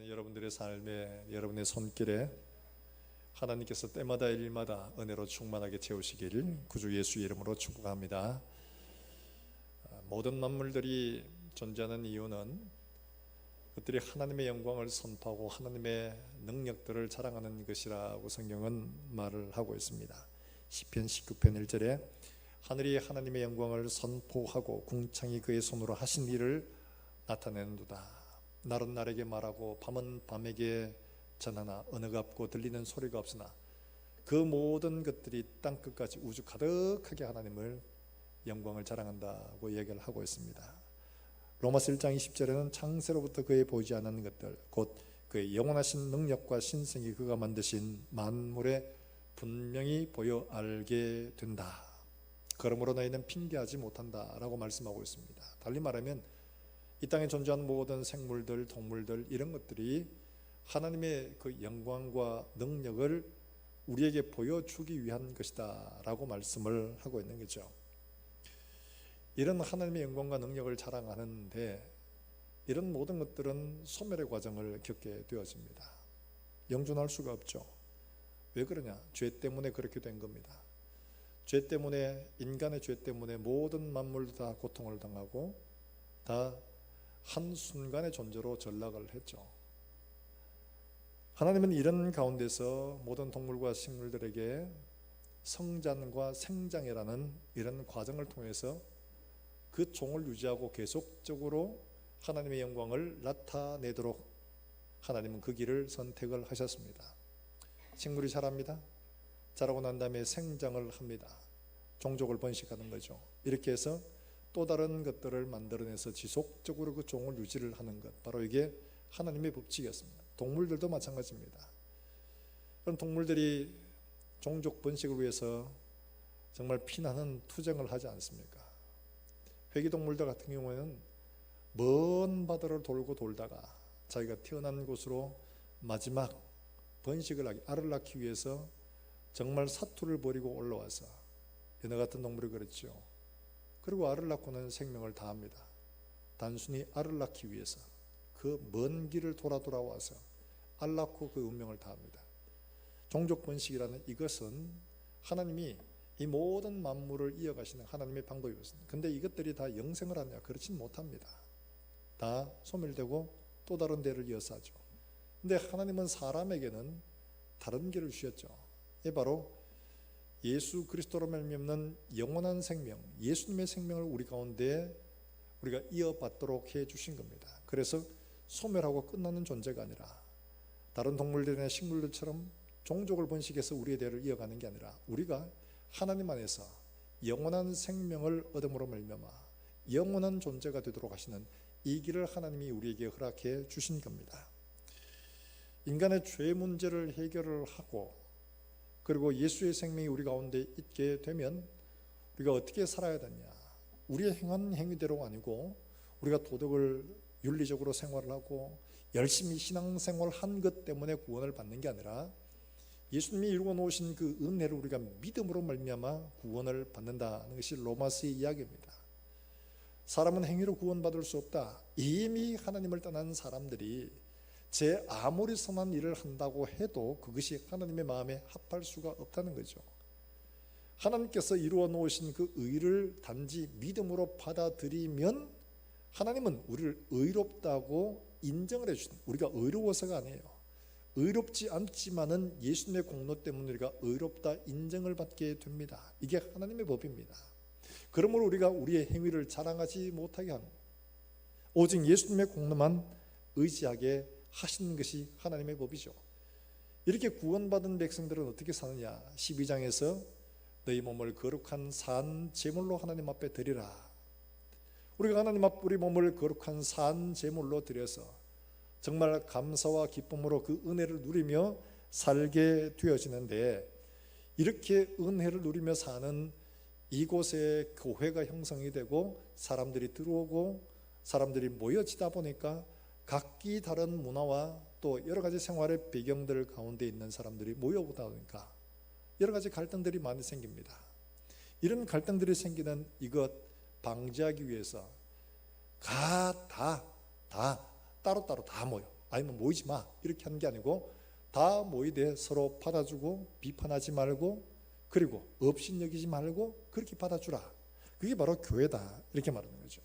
여러분들의 삶에, 여러분의 손길에 하나님께서 때마다 일마다 은혜로 충만하게 채우시기를 구주 예수의 이름으로 축복합니다. 모든 만물들이 존재하는 이유는 그들이 하나님의 영광을 선포하고 하나님의 능력들을 자랑하는 것이라고 성경은 말을 하고 있습니다. 시편 19편 1절에 하늘이 하나님의 영광을 선포하고 궁창이 그의 손으로 하신 일을 나타내는도다. 날은 날에게 말하고 밤은 밤에게 전하나 언어가 없고 들리는 소리가 없으나 그 모든 것들이 땅끝까지 우주 가득하게 하나님을 영광을 자랑한다고 얘기를 하고 있습니다. 로마서 1장 20절에는 창세로부터 그의 보이지 않는 것들 곧 그의 영원하신 능력과 신성이 그가 만드신 만물에 분명히 보여 알게 된다. 그러므로 너희는 핑계하지 못한다 라고 말씀하고 있습니다. 달리 말하면 이 땅에 존재하는 모든 생물들, 동물들 이런 것들이 하나님의 그 영광과 능력을 우리에게 보여주기 위한 것이다 라고 말씀을 하고 있는 거죠. 이런 하나님의 영광과 능력을 자랑하는데 이런 모든 것들은 소멸의 과정을 겪게 되어집니다. 영존할 수가 없죠. 왜 그러냐? 죄 때문에 그렇게 된 겁니다. 죄 때문에, 인간의 죄 때문에 모든 만물도 다 고통을 당하고 다 한순간의 존재로 전락을 했죠. 하나님은 이런 가운데서 모든 동물과 식물들에게 성장과 생장이라는 이런 과정을 통해서 그 종을 유지하고 계속적으로 하나님의 영광을 나타내도록 하나님은 그 길을 선택을 하셨습니다. 식물이 자랍니다. 자라고 난 다음에 생장을 합니다. 종족을 번식하는 거죠. 이렇게 해서 또 다른 것들을 만들어내서 지속적으로 그 종을 유지를 하는 것, 바로 이게 하나님의 법칙이었습니다. 동물들도 마찬가지입니다. 그런 동물들이 종족 번식을 위해서 정말 피나는 투쟁을 하지 않습니까? 회기동물들 같은 경우에는 먼 바다를 돌고 돌다가 자기가 태어난 곳으로 마지막 번식을 하기, 알을 낳기 위해서 정말 사투를 벌이고 올라와서 연어 같은 동물이 그렇죠. 그리고 알을 낳고는 생명을 다합니다. 단순히 알을 낳기 위해서 그 먼 길을 돌아와서 알 낳고 그 운명을 다합니다. 종족 번식이라는 이것은 하나님이 이 모든 만물을 이어가시는 하나님의 방법이었습니다. 근데 이것들이 다 영생을 하냐? 그렇진 못합니다. 다 소멸되고 또 다른 데를 이어서 하죠. 근데 하나님은 사람에게는 다른 길을 주셨죠. 이게 바로 예수 그리스도로 말미암는 영원한 생명, 예수님의 생명을 우리 가운데 우리가 이어받도록 해 주신 겁니다. 그래서 소멸하고 끝나는 존재가 아니라 다른 동물들이나 식물들처럼 종족을 번식해서 우리의 대를 이어가는 게 아니라 우리가 하나님 안에서 영원한 생명을 얻음으로 말미암아 영원한 존재가 되도록 하시는 이 길을 하나님이 우리에게 허락해 주신 겁니다. 인간의 죄 문제를 해결을 하고 그리고 예수의 생명이 우리 가운데 있게 되면 우리가 어떻게 살아야 되냐? 우리의 행한 행위대로가 아니고 우리가 도덕을 윤리적으로 생활을 하고 열심히 신앙생활을 한 것 때문에 구원을 받는 게 아니라 예수님이 이루어 놓으신 그 은혜를 우리가 믿음으로 말미암아 구원을 받는다는 것이 로마서의 이야기입니다. 사람은 행위로 구원받을 수 없다. 이미 하나님을 떠난 사람들이 제 아무리 선한 일을 한다고 해도 그것이 하나님의 마음에 합할 수가 없다는 거죠. 하나님께서 이루어 놓으신 그 의를 단지 믿음으로 받아들이면 하나님은 우리를 의롭다고 인정을 해주시는, 우리가 의로워서가 아니에요. 의롭지 않지만은 예수님의 공로 때문에 우리가 의롭다 인정을 받게 됩니다. 이게 하나님의 법입니다. 그러므로 우리가 우리의 행위를 자랑하지 못하게 하는, 오직 예수님의 공로만 의지하게 하시는 것이 하나님의 법이죠. 이렇게 구원받은 백성들은 어떻게 사느냐? 12장에서 너희 몸을 거룩한 산 제물로 하나님 앞에 드리라. 우리가 하나님 앞에 우리 몸을 거룩한 산 제물로 드려서 정말 감사와 기쁨으로 그 은혜를 누리며 살게 되어지는데, 이렇게 은혜를 누리며 사는 이곳에 교회가 형성이 되고 사람들이 들어오고 사람들이 모여지다 보니까 각기 다른 문화와 또 여러 가지 생활의 배경들 가운데 있는 사람들이 모여보다 보니까 여러 가지 갈등들이 많이 생깁니다. 이런 갈등들이 생기는 이것 방지하기 위해서 다 따로따로 다 모여 아니면 모이지 마 이렇게 하는 게 아니고 다 모이되 서로 받아주고 비판하지 말고 그리고 업신여기지 말고 그렇게 받아주라. 그게 바로 교회다 이렇게 말하는 거죠.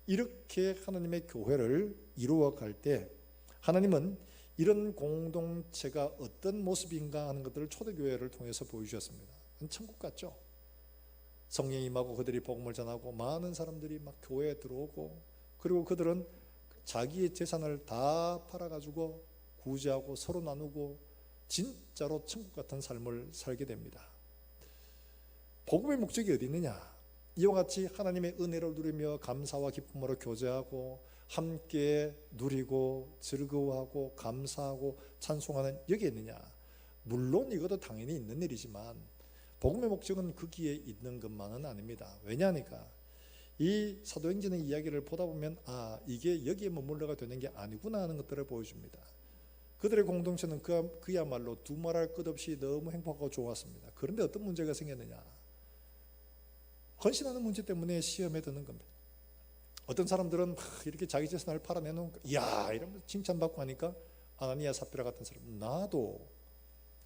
이렇게 하나님의 교회를 이루어갈 때 하나님은 이런 공동체가 어떤 모습인가 하는 것들을 초대교회를 통해서 보여주셨습니다. 천국 같죠. 성령이 임하고 그들이 복음을 전하고 많은 사람들이 막 교회에 들어오고 그리고 그들은 자기의 재산을 다 팔아가지고 구제하고 서로 나누고 진짜로 천국 같은 삶을 살게 됩니다. 복음의 목적이 어디 있느냐? 이와 같이 하나님의 은혜를 누리며 감사와 기쁨으로 교제하고 함께 누리고 즐거워하고 감사하고 찬송하는 여기에 있느냐? 물론 이것도 당연히 있는 일이지만 복음의 목적은 거기에 있는 것만은 아닙니다. 왜냐하니까 이 사도행전의 이야기를 보다 보면 이게 여기에 머물러가 되는 게 아니구나 하는 것들을 보여줍니다. 그들의 공동체는 그야말로 두말할 것 없이 너무 행복하고 좋았습니다. 그런데 어떤 문제가 생겼느냐? 헌신하는 문제 때문에 시험에 드는 겁니다. 어떤 사람들은 이렇게 자기 재산을 팔아내놓으니까 이야 이러면서 칭찬받고 하니까 아나니아 삽비라 같은 사람 나도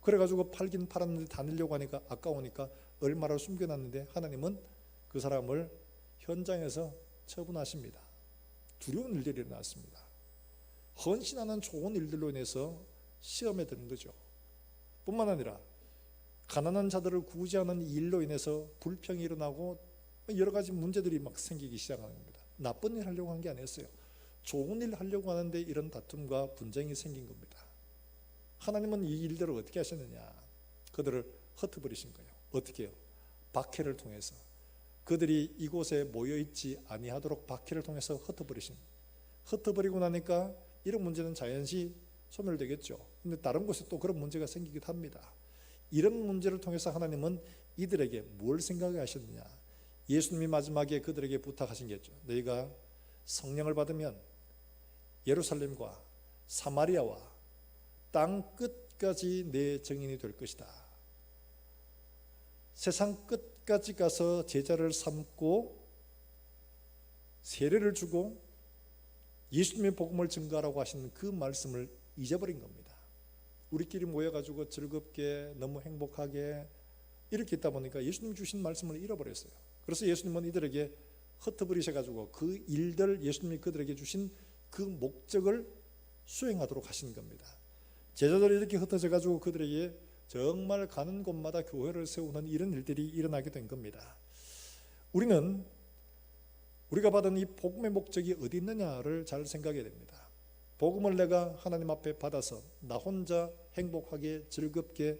그래가지고 팔긴 팔았는데 다니려고 하니까 아까우니까 얼마를 숨겨놨는데 하나님은 그 사람을 현장에서 처분하십니다. 두려운 일들이 일어났습니다. 헌신하는 좋은 일들로 인해서 시험에 드는 거죠. 뿐만 아니라 가난한 자들을 구제하는 일로 인해서 불평이 일어나고 여러 가지 문제들이 막 생기기 시작하는 겁니다. 나쁜 일 하려고 한 게 아니었어요. 좋은 일 하려고 하는데 이런 다툼과 분쟁이 생긴 겁니다. 하나님은 이 일들을 어떻게 하셨느냐? 그들을 흩어버리신 거예요. 어떻게 해요? 박해를 통해서 그들이 이곳에 모여있지 아니하도록 박해를 통해서 흩어버리고 나니까 이런 문제는 자연시 소멸되겠죠. 근데 다른 곳에 또 그런 문제가 생기기도 합니다. 이런 문제를 통해서 하나님은 이들에게 뭘 생각하게 하셨느냐? 예수님이 마지막에 그들에게 부탁하신 게 있죠. 너희가 성령을 받으면 예루살렘과 사마리아와 땅 끝까지 내 증인이 될 것이다. 세상 끝까지 가서 제자를 삼고 세례를 주고 예수님의 복음을 증거하라고 하신 그 말씀을 잊어버린 겁니다. 우리끼리 모여가지고 즐겁게 너무 행복하게 이렇게 있다 보니까 예수님 주신 말씀을 잃어버렸어요. 그래서 예수님은 이들에게 흩어버리셔가지고 그 일들 예수님이 그들에게 주신 그 목적을 수행하도록 하신 겁니다. 제자들이 이렇게 흩어져가지고 그들에게 정말 가는 곳마다 교회를 세우는 이런 일들이 일어나게 된 겁니다. 우리가 받은 이 복음의 목적이 어디 있느냐를 잘 생각해야 됩니다. 복음을 내가 하나님 앞에 받아서 나 혼자 행복하게 즐겁게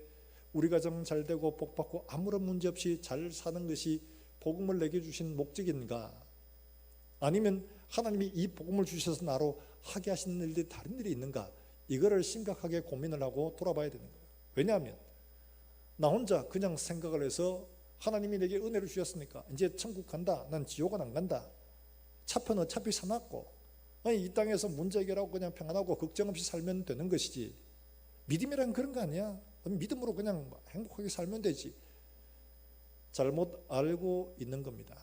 우리 가정 잘 되고 복받고 아무런 문제 없이 잘 사는 것이 복음을 내게 주신 목적인가? 아니면 하나님이 이 복음을 주셔서 나로 하게 하시는 일들이 다른 일이 있는가? 이거를 심각하게 고민을 하고 돌아봐야 되는 거예요. 왜냐하면 나 혼자 그냥 생각을 해서 하나님이 내게 은혜를 주셨으니까 이제 천국 간다, 난 지옥은 안 간다, 차편 어차피 사놨고 이 땅에서 문제 해결하고 그냥 평안하고 걱정 없이 살면 되는 것이지, 믿음이란 그런 거 아니야. 믿음으로 그냥 행복하게 살면 되지. 잘못 알고 있는 겁니다.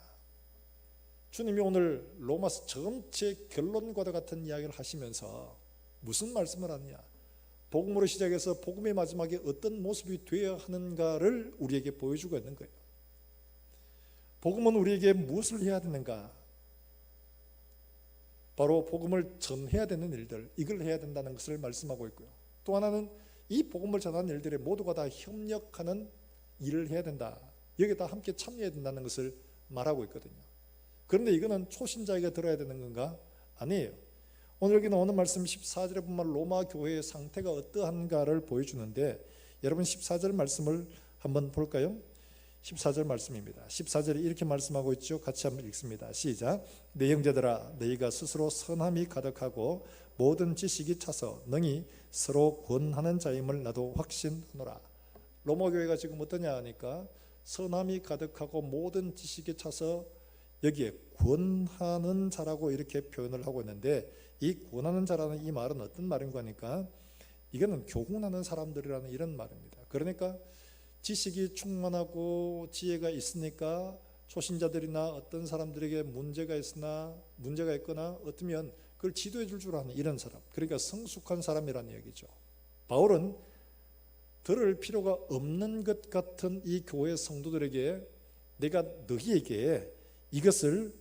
주님이 오늘 로마서 전체 결론과도 같은 이야기를 하시면서 무슨 말씀을 하느냐? 복음으로 시작해서 복음의 마지막에 어떤 모습이 되어야 하는가를 우리에게 보여주고 있는 거예요. 복음은 우리에게 무엇을 해야 되는가? 바로 복음을 전해야 되는 일들, 이걸 해야 된다는 것을 말씀하고 있고요. 또 하나는 이 복음을 전하는 일들에 모두가 다 협력하는 일을 해야 된다. 여기에 다 함께 참여해야 된다는 것을 말하고 있거든요. 그런데 이거는 초신자에게 들어야 되는 건가? 아니에요. 오늘 여기 나오는 말씀 14절에 보면 로마 교회의 상태가 어떠한가를 보여주는데, 여러분 14절 말씀을 한번 볼까요? 14절 말씀입니다. 14절에 이렇게 말씀하고 있죠. 같이 한번 읽습니다. 시작. 내 형제들아, 너희가 스스로 선함이 가득하고 모든 지식이 차서 능히 서로 권하는 자임을 나도 확신하노라. 로마 교회가 지금 어떠냐 하니까 선함이 가득하고 모든 지식이 차서 여기에 권하는 자라고 이렇게 표현을 하고 있는데, 이 권하는 자라는 이 말은 어떤 말인가 하니까 이거는 교훈하는 사람들이라는 이런 말입니다. 그러니까 지식이 충만하고 지혜가 있으니까 초신자들이나 어떤 사람들에게 문제가 있거나 어쩌면 그걸 지도해 줄 아는 이런 사람, 그러니까 성숙한 사람이라는 얘기죠. 바울은 들을 필요가 없는 것 같은 이 교회 성도들에게 내가 너희에게 이것을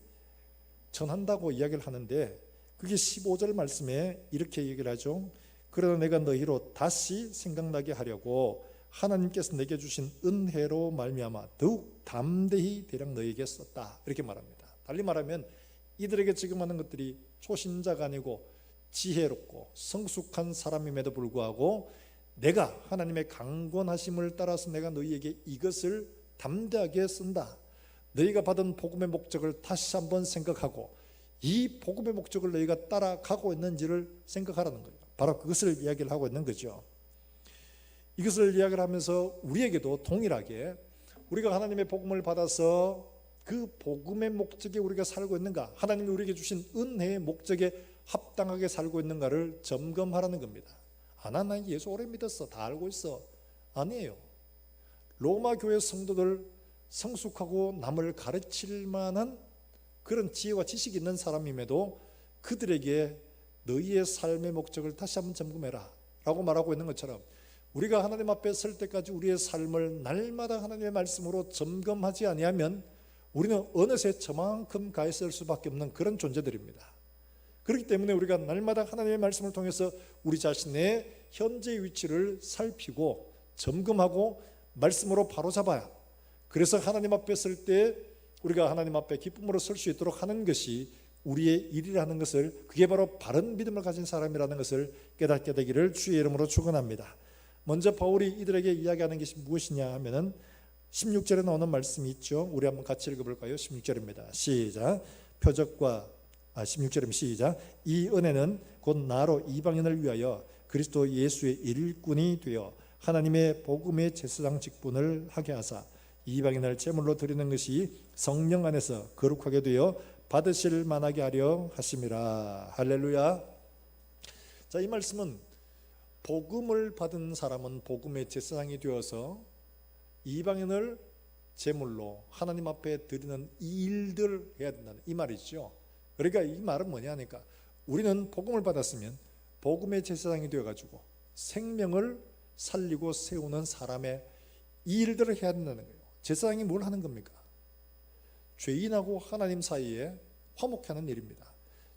전한다고 이야기를 하는데, 그게 15절 말씀에 이렇게 얘기를 하죠. 그러나 내가 너희로 다시 생각나게 하려고 하나님께서 내게 주신 은혜로 말미암아 더욱 담대히 대략 너희에게 썼다, 이렇게 말합니다. 달리 말하면 이들에게 지금 하는 것들이 초신자가 아니고 지혜롭고 성숙한 사람임에도 불구하고 내가 하나님의 강권하심을 따라서 내가 너희에게 이것을 담대하게 쓴다. 너희가 받은 복음의 목적을 다시 한번 생각하고 이 복음의 목적을 너희가 따라가고 있는지를 생각하라는 거예요. 바로 그것을 이야기를 하고 있는 거죠. 이것을 이야기를 하면서 우리에게도 동일하게 우리가 하나님의 복음을 받아서 그 복음의 목적에 우리가 살고 있는가, 하나님이 우리에게 주신 은혜의 목적에 합당하게 살고 있는가를 점검하라는 겁니다. 난 예수 오래 믿었어, 다 알고 있어. 아니에요. 로마 교회 성도들 성숙하고 남을 가르칠 만한 그런 지혜와 지식이 있는 사람임에도 그들에게 너희의 삶의 목적을 다시 한번 점검해라 라고 말하고 있는 것처럼, 우리가 하나님 앞에 설 때까지 우리의 삶을 날마다 하나님의 말씀으로 점검하지 아니하면 우리는 어느새 저만큼 가 있을 수밖에 없는 그런 존재들입니다. 그렇기 때문에 우리가 날마다 하나님의 말씀을 통해서 우리 자신의 현재의 위치를 살피고 점검하고 말씀으로 바로잡아야, 그래서 하나님 앞에 설 때 우리가 하나님 앞에 기쁨으로 설 수 있도록 하는 것이 우리의 일이라는 것을, 그게 바로 바른 믿음을 가진 사람이라는 것을 깨닫게 되기를 주의 이름으로 축원합니다. 먼저 바울이 이들에게 이야기하는 것이 무엇이냐 하면은 16절에 나오는 말씀이 있죠. 우리 한번 같이 읽어볼까요? 16절입니다. 시작. 표적과 16절입니다. 시작. 이 은혜는 곧 나로 이방인을 위하여 그리스도 예수의 일꾼이 되어 하나님의 복음의 제사장 직분을 하게 하사 이방인을 제물로 드리는 것이 성령 안에서 거룩하게 되어 받으실 만하게 하려 하심이라. 할렐루야. 자, 이 말씀은 복음을 받은 사람은 복음의 제사장이 되어서 이방인을 제물로 하나님 앞에 드리는 이 일들을 해야 된다는 이 말이죠. 그러니까 이 말은 뭐냐니까, 우리는 복음을 받았으면 복음의 제사장이 되어가지고 생명을 살리고 세우는 사람의 이 일들을 해야 된다는 거예요. 제사장이 뭘 하는 겁니까? 죄인하고 하나님 사이에 화목하는 일입니다.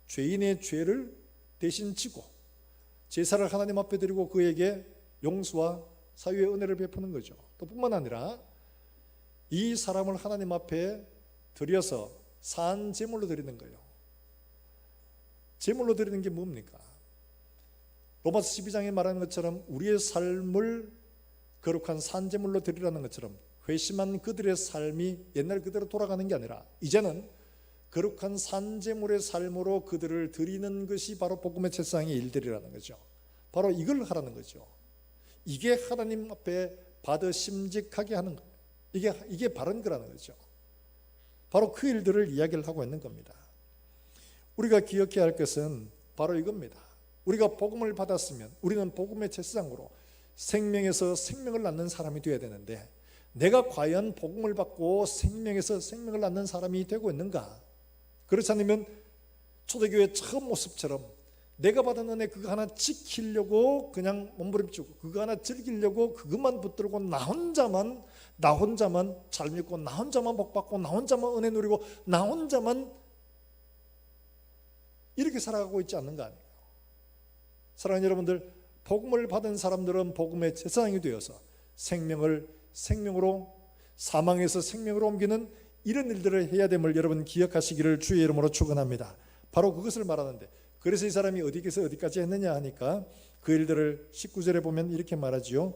죄인의 죄를 대신 지고 제사를 하나님 앞에 드리고 그에게 용서와 사유의 은혜를 베푸는 거죠. 또 뿐만 아니라 이 사람을 하나님 앞에 드려서 산 제물로 드리는 거예요. 제물로 드리는 게 뭡니까? 로마서 12장에 말하는 것처럼 우리의 삶을 거룩한 산 제물로 드리라는 것처럼 회심한 그들의 삶이 옛날 그대로 돌아가는 게 아니라 이제는 거룩한 산 제물의 삶으로 그들을 드리는 것이 바로 복음의 제사장의 일들이라는 거죠. 바로 이걸 하라는 거죠. 이게 하나님 앞에 받으심직하게 하는 거예요. 이게 바른 거라는 거죠. 바로 그 일들을 이야기를 하고 있는 겁니다. 우리가 기억해야 할 것은 바로 이겁니다. 우리가 복음을 받았으면 우리는 복음의 제사장으로 생명에서 생명을 낳는 사람이 되어야 되는데, 내가 과연 복음을 받고 생명에서 생명을 낳는 사람이 되고 있는가? 그렇지 않으면 초대교회 처음 모습처럼 내가 받은 은혜 그거 하나 지키려고 그냥 몸부림치고 그거 하나 즐기려고 그것만 붙들고 나 혼자만 잘 믿고 나 혼자만 복받고 나 혼자만 은혜 누리고 나 혼자만 이렇게 살아가고 있지 않는 거 아니에요. 사랑하는 여러분들, 복음을 받은 사람들은 복음의 제사장이 되어서 생명을 생명으로, 사망에서 생명으로 옮기는 이런 일들을 해야 됨을 여러분 기억하시기를 주의 이름으로 축원합니다. 바로 그것을 말하는데, 그래서 이 사람이 어디에서 어디까지 했느냐 하니까 그 일들을 19절에 보면 이렇게 말하지요.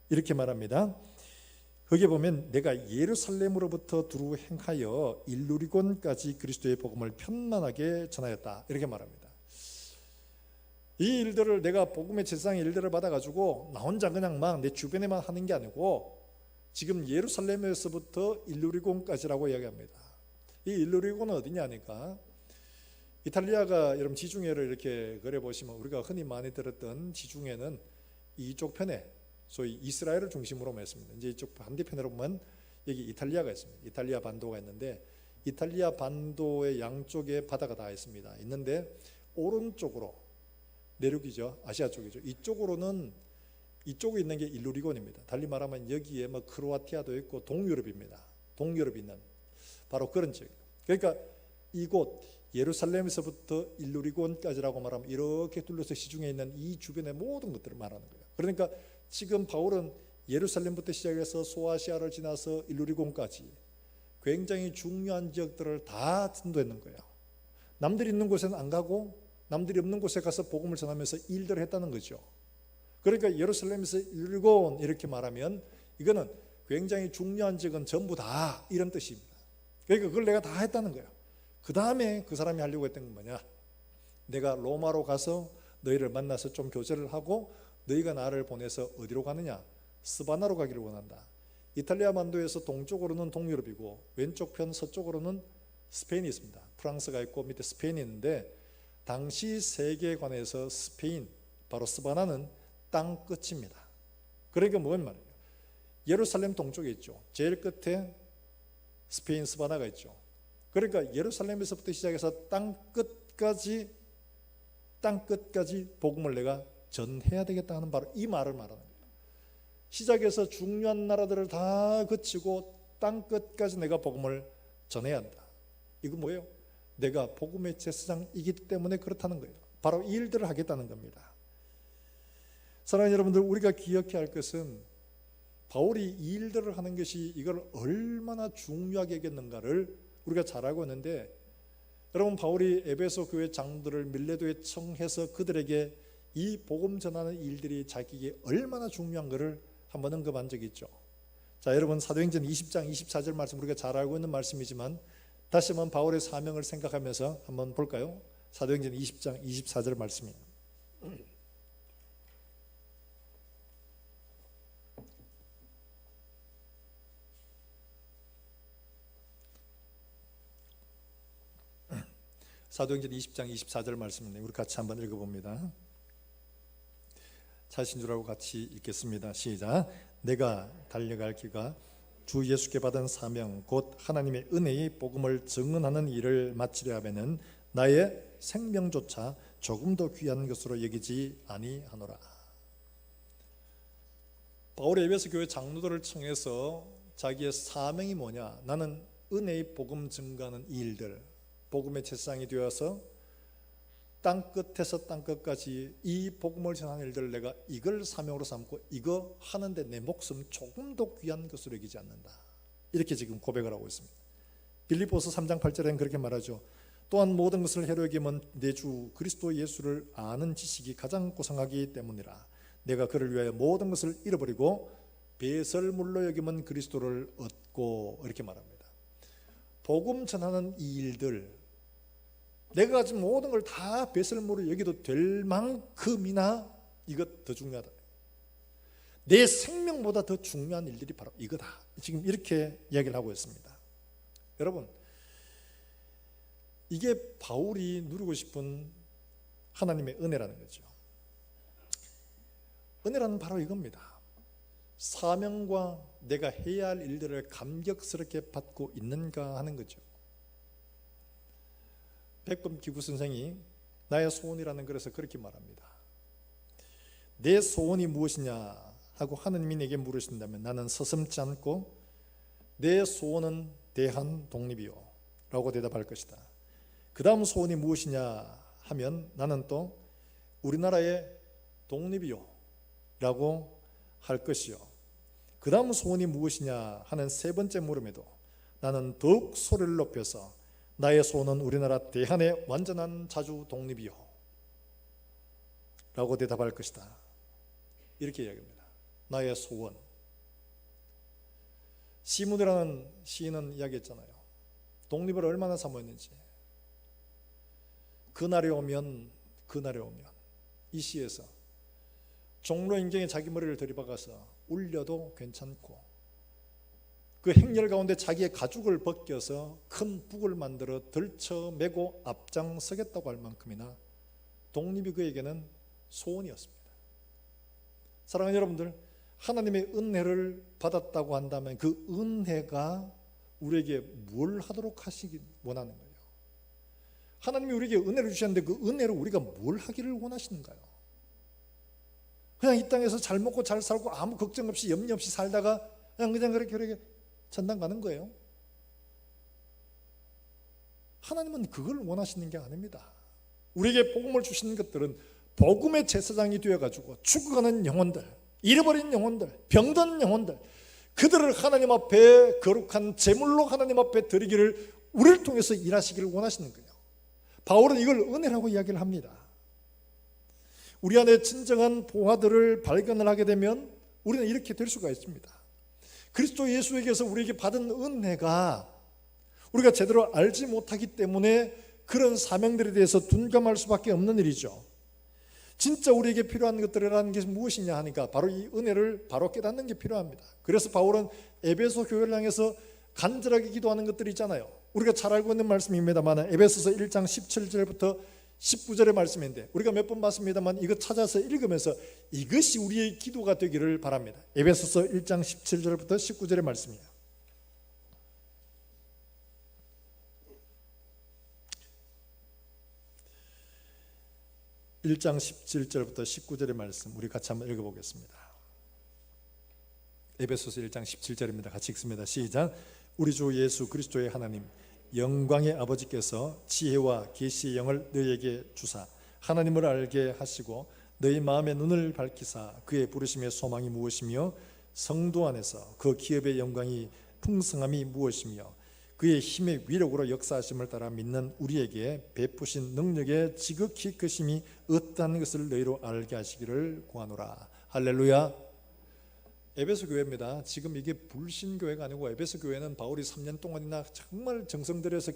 이렇게 말합니다. 거기에 보면 내가 예루살렘으로부터 두루 행하여 일루리곤까지 그리스도의 복음을 편만하게 전하였다, 이렇게 말합니다. 이 일들을 내가 복음의 제사장의 일들을 받아가지고 나 혼자 그냥 막 내 주변에만 하는 게 아니고 지금 예루살렘에서부터 일루리곤까지라고 이야기합니다. 이 일루리곤은 어디냐 하니까 이탈리아가 여러분 지중해를 이렇게 그려보시면 우리가 흔히 많이 들었던 지중해는 이쪽 편에 소위 이스라엘을 중심으로 했습니다. 이제 이쪽 반대편으로 보면 여기 이탈리아가 있습니다. 이탈리아 반도가 있는데 이탈리아 반도의 양쪽에 바다가 다 있습니다. 있는데 오른쪽으로 내륙이죠. 아시아 쪽이죠. 이쪽에 있는 게 일루리곤입니다. 달리 말하면 여기에 뭐 크로아티아도 있고 동유럽입니다. 동유럽이 있는 바로 그런 지역. 그러니까 이곳 예루살렘에서부터 일루리곤까지라고 말하면 이렇게 둘러서 시중에 있는 이 주변의 모든 것들을 말하는 거예요. 그러니까 지금 바울은 예루살렘부터 시작해서 소아시아를 지나서 일루리곤까지 굉장히 중요한 지역들을 다 전도했는 거예요. 남들이 있는 곳에는 안 가고 남들이 없는 곳에 가서 복음을 전하면서 일들을 했다는 거죠. 그러니까 예루살렘에서 일루리곤 이렇게 말하면 이거는 굉장히 중요한 지역은 전부 다 이런 뜻입니다. 그러니까 그걸 내가 다 했다는 거예요. 그 다음에 그 사람이 하려고 했던 건 뭐냐, 내가 로마로 가서 너희를 만나서 좀 교제를 하고 너희가 나를 보내서 어디로 가느냐, 스바나로 가기를 원한다. 이탈리아 반도에서 동쪽으로는 동유럽이고 왼쪽 편 서쪽으로는 스페인이 있습니다. 프랑스가 있고 밑에 스페인이 있는데 당시 세계관에서 스페인, 바로 스바나는 땅 끝입니다. 그러니까 뭔 말이에요? 예루살렘 동쪽에 있죠. 제일 끝에 스페인 스바나가 있죠. 그러니까 예루살렘에서부터 시작해서 땅 끝까지 복음을 내가 전해야 되겠다 하는 바로 이 말을 말하는 거예요. 시작해서 중요한 나라들을 다 거치고 땅 끝까지 내가 복음을 전해야 한다. 이건 뭐예요? 내가 복음의 제사장이기 때문에 그렇다는 거예요. 바로 이 일들을 하겠다는 겁니다. 사랑하는 여러분들, 우리가 기억해야 할 것은 바울이 이 일들을 하는 것이 이걸 얼마나 중요하게 여겼는가를 우리가 잘 알고 있는데, 여러분, 바울이 에베소 교회 장로들을 밀레도에 청해서 그들에게 이 복음 전하는 일들이 자기에게 얼마나 중요한 것을 한번 언급한 적이 있죠. 자, 여러분, 사도행전 20장 24절 말씀 우리가 잘 알고 있는 말씀이지만 다시 한번 바울의 사명을 생각하면서 한번 볼까요? 사도행전 20장 24절 말씀이에요. 사도행전 20장 24절 말씀인데 우리 같이 한번 읽어봅니다. 찾으신 줄 알고 같이 읽겠습니다. 시작. 내가 달려갈 기가 주 예수께 받은 사명 곧 하나님의 은혜의 복음을 증언하는 일을 마치려 하면은 나의 생명조차 조금 더 귀한 것으로 여기지 아니하노라. 바울이 에베소 교회 장로들을 청해서 자기의 사명이 뭐냐, 나는 은혜의 복음 증거하는 이 일들, 복음의 제사장이 되어서 땅끝에서 땅끝까지 이 복음을 전하는 일들을 내가 이걸 사명으로 삼고 이거 하는데 내 목숨 조금 더 귀한 것으로 여기지 않는다. 이렇게 지금 고백을 하고 있습니다. 빌립보서 3장 8절에는 그렇게 말하죠. 또한 모든 것을 해로 여기면 내 주 그리스도 예수를 아는 지식이 가장 고상하기 때문이라. 내가 그를 위하여 모든 것을 잃어버리고 배설물로 여기면 그리스도를 얻고, 이렇게 말합니다. 복음 전하는 이 일들, 내가 가진 모든 걸 다 배설물로 여기도 될 만큼이나 이것 더 중요하다. 내 생명보다 더 중요한 일들이 바로 이거다. 지금 이렇게 이야기를 하고 있습니다. 여러분, 이게 바울이 누리고 싶은 하나님의 은혜라는 거죠. 은혜라는 바로 이겁니다. 사명과 내가 해야 할 일들을 감격스럽게 받고 있는가 하는 거죠. 백범 기구 선생이 나의 소원이라는 글에서 그렇게 말합니다. 내 소원이 무엇이냐 하고 하느님이 내게 물으신다면 나는 서슴지 않고 내 소원은 대한 독립이요 라고 대답할 것이다. 그 다음 소원이 무엇이냐 하면 나는 또 우리나라의 독립이요 라고 할 것이요. 그 다음 소원이 무엇이냐 하는 세 번째 물음에도 나는 더욱 소리를 높여서 나의 소원은 우리나라 대한의 완전한 자주 독립이요 라고 대답할 것이다. 이렇게 이야기합니다. 나의 소원. 시문이라는 시인은 이야기했잖아요. 독립을 얼마나 사모했는지. 그날이 오면 이 시에서 종로 인경에 자기 머리를 들이박아서 울려도 괜찮고 그 행렬 가운데 자기의 가죽을 벗겨서 큰 북을 만들어 들쳐 메고 앞장서겠다고 할 만큼이나 독립이 그에게는 소원이었습니다. 사랑하는 여러분들, 하나님의 은혜를 받았다고 한다면 그 은혜가 우리에게 뭘 하도록 하시기 원하는 거예요? 하나님이 우리에게 은혜를 주셨는데 그 은혜로 우리가 뭘 하기를 원하시는가요? 그냥 이 땅에서 잘 먹고 잘 살고 아무 걱정 없이 염려 없이 살다가 그냥 그렇게 천당 가는 거예요? 하나님은 그걸 원하시는 게 아닙니다. 우리에게 복음을 주시는 것들은 복음의 제사장이 되어가지고 죽어가는 영혼들, 잃어버린 영혼들, 병든 영혼들, 그들을 하나님 앞에 거룩한 제물로 하나님 앞에 드리기를 우리를 통해서 일하시기를 원하시는 거예요. 바울은 이걸 은혜라고 이야기를 합니다. 우리 안에 진정한 보화들을 발견을 하게 되면 우리는 이렇게 될 수가 있습니다. 그리스도 예수에게서 우리에게 받은 은혜가 우리가 제대로 알지 못하기 때문에 그런 사명들에 대해서 둔감할 수밖에 없는 일이죠. 진짜 우리에게 필요한 것들이라는 게 무엇이냐 하니까 바로 이 은혜를 바로 깨닫는 게 필요합니다. 그래서 바울은 에베소 교회를 향해서 간절하게 기도하는 것들이 있잖아요. 우리가 잘 알고 있는 말씀입니다만 에베소서 1장 17절부터 19절의 말씀인데 우리가 몇 번 봤습니다만 이거 찾아서 읽으면서 이것이 우리의 기도가 되기를 바랍니다. 에베소서 1장 17절부터 19절의 말씀이에요. (1장 17절부터 19절의 말씀) 우리 같이 한번 읽어보겠습니다. 에베소서 1장 17절입니다. 같이 읽습니다. 시작. 우리 주 예수 그리스도의 하나님 영광의 아버지께서 지혜와 계시의 영을 너희에게 주사 하나님을 알게 하시고 너희 마음의 눈을 밝히사 그의 부르심의 소망이 무엇이며 성도 안에서 그 기업의 영광이 풍성함이 무엇이며 그의 힘의 위력으로 역사하심을 따라 믿는 우리에게 베푸신 능력의 지극히 크심이 어떠한 것을 너희로 알게 하시기를 구하노라. 할렐루야. 에베소 교회입니다. 지금 이게 불신교회가 아니고 에베소 교회는 바울이 3년 동안이나 정말 정성 들여서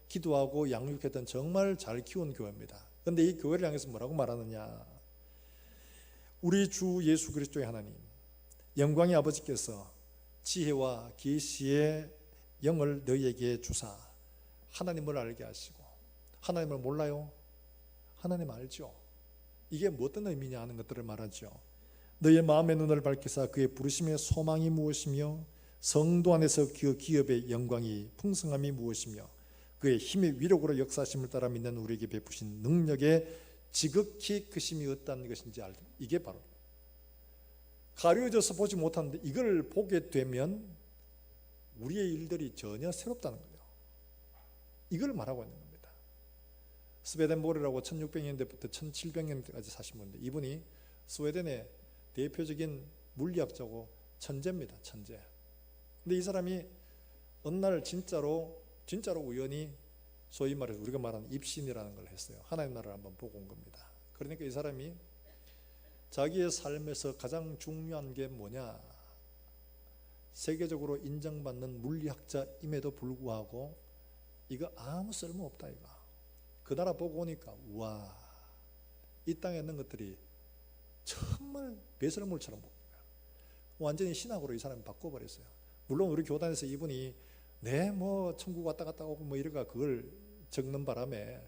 기도하고 양육했던 정말 잘 키운 교회입니다. 그런데 이 교회를 향해서 뭐라고 말하느냐? 우리 주 예수 그리스도의 하나님 영광의 아버지께서 지혜와 계시의 영을 너희에게 주사 하나님을 알게 하시고, 하나님을 몰라요? 하나님 알죠. 이게 뭐 어떤 의미냐 하는 것들을 말하죠. 너희의 마음의 눈을 밝히사 그의 부르심의 소망이 무엇이며 성도 안에서 그 기업의 영광이 풍성함이 무엇이며 그의 힘의 위력으로 역사하심을 따라 믿는 우리에게 베푸신 능력의 지극히 크심이 어떠한 것인지 알다. 이게 바로 가려져서 보지 못하는데 이걸 보게 되면 우리의 일들이 전혀 새롭다는 거예요. 이걸 말하고 있는 겁니다. 스웨덴보르라고 1600년대부터 1700년대까지 사신 분인데 이분이 스웨덴의 대표적인 물리학자고 천재입니다. 천재. 근데 이 사람이 어느 날 진짜로 우연히 소위 말해서 우리가 말하는 입신이라는 걸 했어요. 하나님 나라를 한번 보고 온 겁니다. 그러니까 이 사람이 자기의 삶에서 가장 중요한 게 뭐냐, 세계적으로 인정받는 물리학자임에도 불구하고 이거 아무 쓸모없다 이거. 그 나라 보고 오니까 우와, 이 땅에 있는 것들이 정말 배설물처럼 보입니다. 완전히 신학으로 이 사람이 바꿔버렸어요. 물론 우리 교단에서 이분이 뭐 천국 왔다 갔다 오고 뭐 이래가 그걸 적는 바람에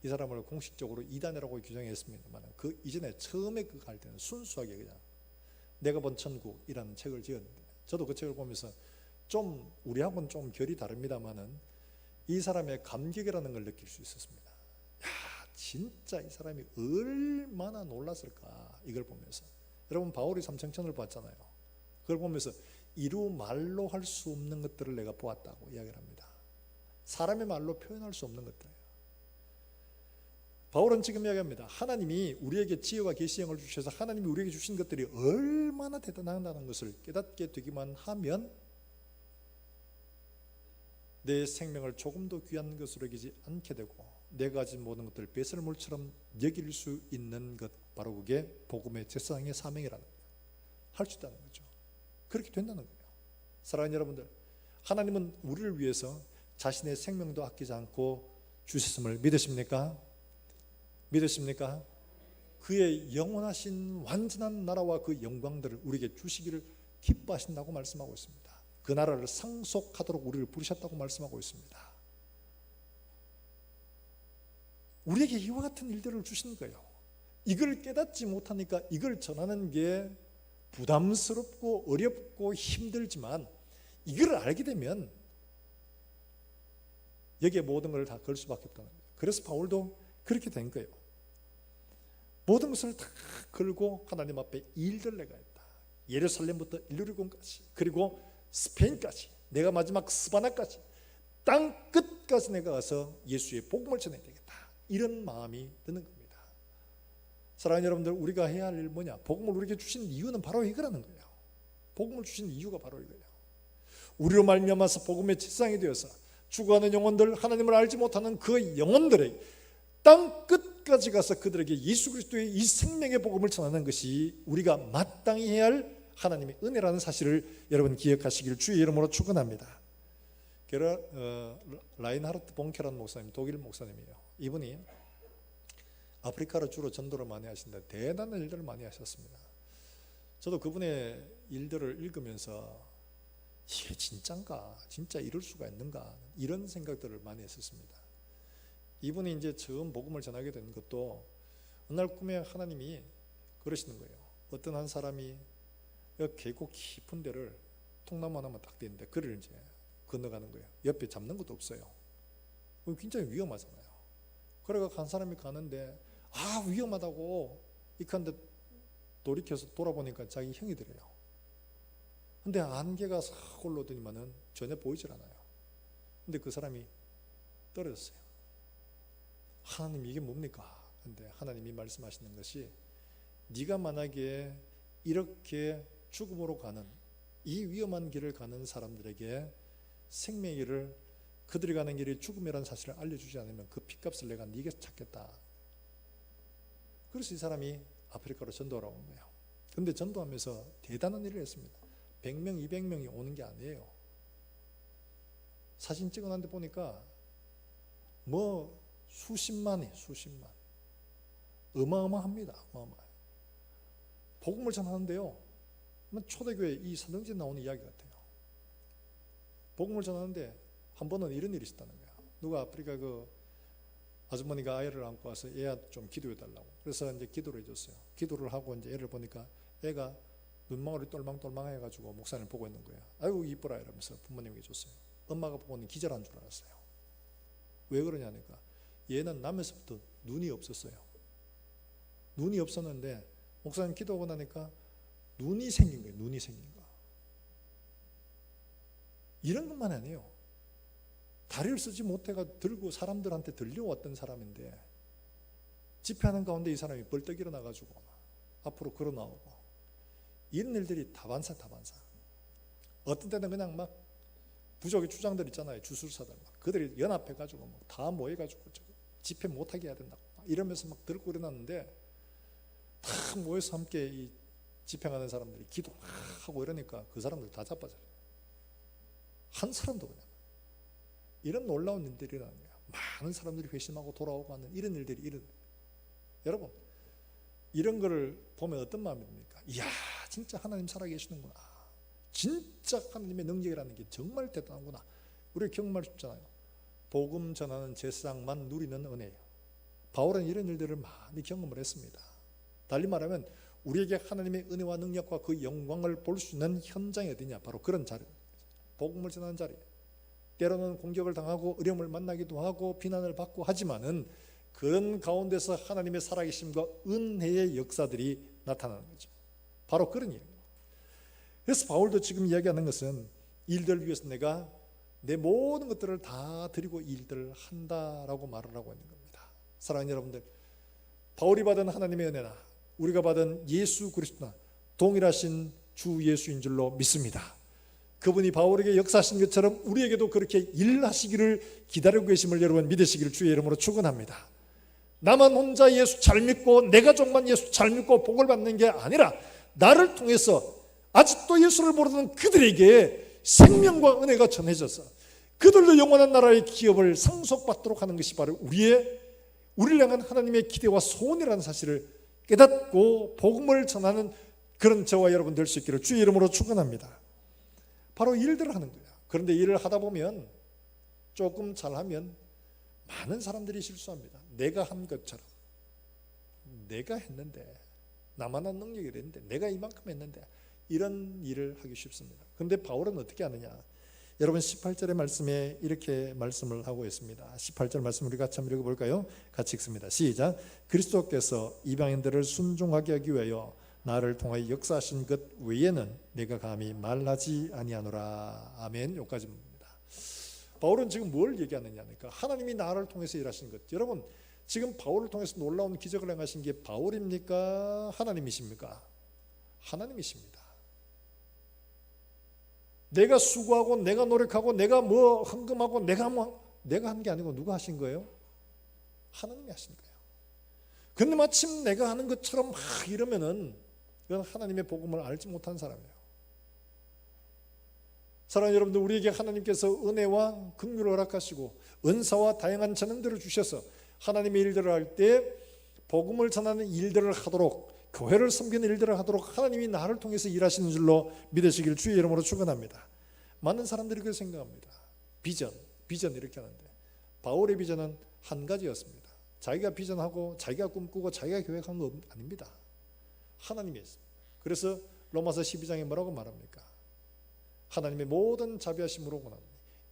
이 사람을 공식적으로 이단이라고 규정했습니다만 그 이전에 처음에 그 갈 때는 순수하게 그냥 내가 본 천국이라는 책을 지었는데 저도 그 책을 보면서 좀 우리하고는 좀 결이 다릅니다만은 이 사람의 감격이라는 걸 느낄 수 있었습니다. 야, 진짜 이 사람이 얼마나 놀랐을까 이걸 보면서. 여러분 바울이 삼청천을 봤잖아요. 그걸 보면서 이루 말로 할 수 없는 것들을 내가 보았다고 이야기를 합니다. 사람의 말로 표현할 수 없는 것들이에요. 바울은 지금 이야기합니다. 하나님이 우리에게 지혜와 계시의 영을 주셔서 하나님이 우리에게 주신 것들이 얼마나 대단하다는 것을 깨닫게 되기만 하면 내 생명을 조금도 귀한 것으로 여기지 않게 되고 내가 가진 모든 것들을 배설물처럼 여길 수 있는 것, 바로 그게 복음의 제사장의 사명이라는 거예요. 할 수 있다는 거죠. 그렇게 된다는 거예요. 사랑하는 여러분들, 하나님은 우리를 위해서 자신의 생명도 아끼지 않고 주셨음을 믿으십니까? 믿으십니까? 그의 영원하신 완전한 나라와 그 영광들을 우리에게 주시기를 기뻐하신다고 말씀하고 있습니다. 그 나라를 상속하도록 우리를 부르셨다고 말씀하고 있습니다. 우리에게 이와 같은 일들을 주신 거예요. 이걸 깨닫지 못하니까 이걸 전하는 게 부담스럽고 어렵고 힘들지만 이걸 알게 되면 여기에 모든 걸 다 걸 수밖에 없다는 거예요. 그래서 바울도 그렇게 된 거예요. 모든 것을 다 걸고 하나님 앞에 일들 내가 했다. 예루살렘부터 일루리곤까지, 그리고 스페인까지, 내가 마지막 스바나까지, 땅 끝까지 내가 가서 예수의 복음을 전해야 되겠다. 이런 마음이 드는 겁니다. 사랑하는 여러분들, 우리가 해야 할 일 뭐냐? 복음을 우리에게 주신 이유는 바로 이거라는 거예요. 복음을 주신 이유가 바로 이거예요. 우리로 말미암아서 복음의 책상이 되어서 죽어가는 영혼들, 하나님을 알지 못하는 그 영혼들에게 땅 끝까지 가서 그들에게 예수 그리스도의 이 생명의 복음을 전하는 것이 우리가 마땅히 해야 할 하나님의 은혜라는 사실을 여러분 기억하시길 주의 이름으로 축원합니다. 라인하르트 본케란 목사님, 독일 목사님이에요. 이분이 아프리카로 주로 전도를 많이 하신다. 대단한 일들을 많이 하셨습니다. 저도 그분의 일들을 읽으면서 이게 진짠가? 진짜 이럴 수가 있는가? 이런 생각들을 많이 했었습니다. 이분이 이제 처음 복음을 전하게 된 것도 어느 날 꿈에 하나님이 그러시는 거예요. 어떤 한 사람이 계곡 깊은 데를 통나무 하나만 딱 되는데 그를 이제 건너가는 거예요. 옆에 잡는 것도 없어요. 굉장히 위험하잖아요. 그래가 한 사람이 가는데 위험하다고 이칸데 돌이켜서 돌아보니까 자기 형이 들어요. 근데 안개가 싹 올라오더니만은 전혀 보이질 않아요. 근데 그 사람이 떨어졌어요. 하나님 이게 뭡니까? 근데 하나님이 말씀하시는 것이 네가 만약에 이렇게 죽음으로 가는 이 위험한 길을 가는 사람들에게 생명의 길을, 그들이 가는 길이 죽음이라는 사실을 알려주지 않으면 그 핏값을 내가 네게 찾겠다. 그래서 이 사람이 아프리카로 전도하러 온 거예요. 근데 전도하면서 대단한 일을 했습니다. 100명, 200명이 오는 게 아니에요. 사진 찍어놨는데 보니까 수십만. 어마어마합니다. 어마어마해요. 복음을 전하는데요, 초대교회 이 사도행전에 나오는 이야기 같아요. 복음을 전하는데 한 번은 이런 일이 있었다는 거야. 누가 아프리카 그 아주머니가 아이를 안고 와서 애한테 좀 기도해 달라고. 그래서 이제 기도를 해줬어요. 기도를 하고 이제 애를 보니까 애가 눈망울이 똘망똘망 해가지고 목사님을 보고 있는 거야. 아이고 이뻐라 이러면서 부모님에게 줬어요. 엄마가 보고는 기절한 줄 알았어요. 왜 그러냐니까 얘는 남에서부터 눈이 없었어요. 눈이 없었는데 목사님 기도하고 나니까 눈이 생긴 거예요. 눈이 생긴 거. 이런 것만 아니에요. 다리를 쓰지 못해가 들고 사람들한테 들려왔던 사람인데 집회하는 가운데 이 사람이 벌떡 일어나가지고 앞으로 걸어 나오고, 이런 일들이 다반사. 어떤 때는 그냥 막 부족의 주장들 있잖아요. 주술사들 막 그들이 연합해가지고 막 다 모여가지고 집회 못하게 해야 된다고 이러면서 막 들고 일어났는데 다 모여서 함께 이 집행하는 사람들이 기도 막 하고 이러니까 그 사람들 다 자빠져요. 한 사람도 그냥. 이런 놀라운 일들이 일어나는 거예요. 많은 사람들이 회심하고 돌아오고 하는 이런 일들이 일어나요. 여러분, 이런 거를 보면 어떤 마음이 듭니까? 이야, 진짜 하나님 살아계시는구나. 진짜 하나님의 능력이라는 게 정말 대단하구나. 우리가 경험할 수 있잖아요. 복음 전하는 제사장만 누리는 은혜예요. 바울은 이런 일들을 많이 경험을 했습니다. 달리 말하면 우리에게 하나님의 은혜와 능력과 그 영광을 볼 수 있는 현장이 어디냐? 바로 그런 자리, 복음을 전하는 자리. 때로는 공격을 당하고 어려움을 만나기도 하고 비난을 받고 하지만은 그런 가운데서 하나님의 살아계심과 은혜의 역사들이 나타나는 거죠. 바로 그런 일이에요. 그래서 바울도 지금 이야기하는 것은 일들을 위해서 내가 내 모든 것들을 다 드리고 일들을 한다라고 말을 하고 있는 겁니다. 사랑하는 여러분들, 바울이 받은 하나님의 은혜나 우리가 받은 예수 그리스도나 동일하신 주 예수인 줄로 믿습니다. 그분이 바울에게 역사하신 것처럼 우리에게도 그렇게 일하시기를 기다리고 계심을 여러분 믿으시기를 주의 이름으로 축원합니다. 나만 혼자 예수 잘 믿고 내 가족만 예수 잘 믿고 복을 받는 게 아니라 나를 통해서 아직도 예수를 모르는 그들에게 생명과 은혜가 전해져서 그들도 영원한 나라의 기업을 상속받도록 하는 것이 바로 우리를 향한 하나님의 기대와 소원이라는 사실을 깨닫고 복음을 전하는 그런 저와 여러분 될 수 있기를 주의 이름으로 축원합니다. 바로 일들을 하는 거야. 그런데 일을 하다 보면 조금 잘하면 많은 사람들이 실수합니다. 내가 한 것처럼 내가 했는데 나만한 능력이 있는데 내가 이만큼 했는데 이런 일을 하기 쉽습니다. 그런데 바울은 어떻게 하느냐? 여러분 18절의 말씀에 이렇게 말씀을 하고 있습니다. 18절 말씀 우리 같이 한번 읽어볼까요? 같이 읽습니다. 시작. 그리스도께서 이방인들을 순종하게 하기 위하여 나를 통하여 역사하신 것 외에는 내가 감히 말하지 아니하노라. 아멘. 여기까지입니다. 바울은 지금 뭘 얘기하느냐니까 하나님이 나를 통해서 일하신 것. 여러분 지금 바울을 통해서 놀라운 기적을 행하신 게 바울입니까? 하나님이십니까? 하나님이십니다. 내가 수고하고 내가 노력하고 내가 뭐 헌금하고 내가 한 게 아니고 누가 하신 거예요? 하나님이 하신 거예요. 근데 마침 내가 하는 것처럼 막 이러면은 이건 하나님의 복음을 알지 못한 사람이에요. 사랑하는 여러분들, 우리에게 하나님께서 은혜와 긍휼을 허락하시고 은사와 다양한 재능들을 주셔서 하나님의 일들을 할 때 복음을 전하는 일들을 하도록, 교회를 섬기는 일들을 하도록 하나님이 나를 통해서 일하시는 줄로 믿으시길 주의 이름으로 축원합니다. 많은 사람들이 그렇게 생각합니다. 비전 이렇게 하는데 바울의 비전은 한 가지였습니다. 자기가 비전하고 자기가 꿈꾸고 자기가 계획한 거 아닙니다. 하나님이 했습니다. 그래서 로마서 12장에 뭐라고 말합니까? 하나님의 모든 자비하심으로 원하노니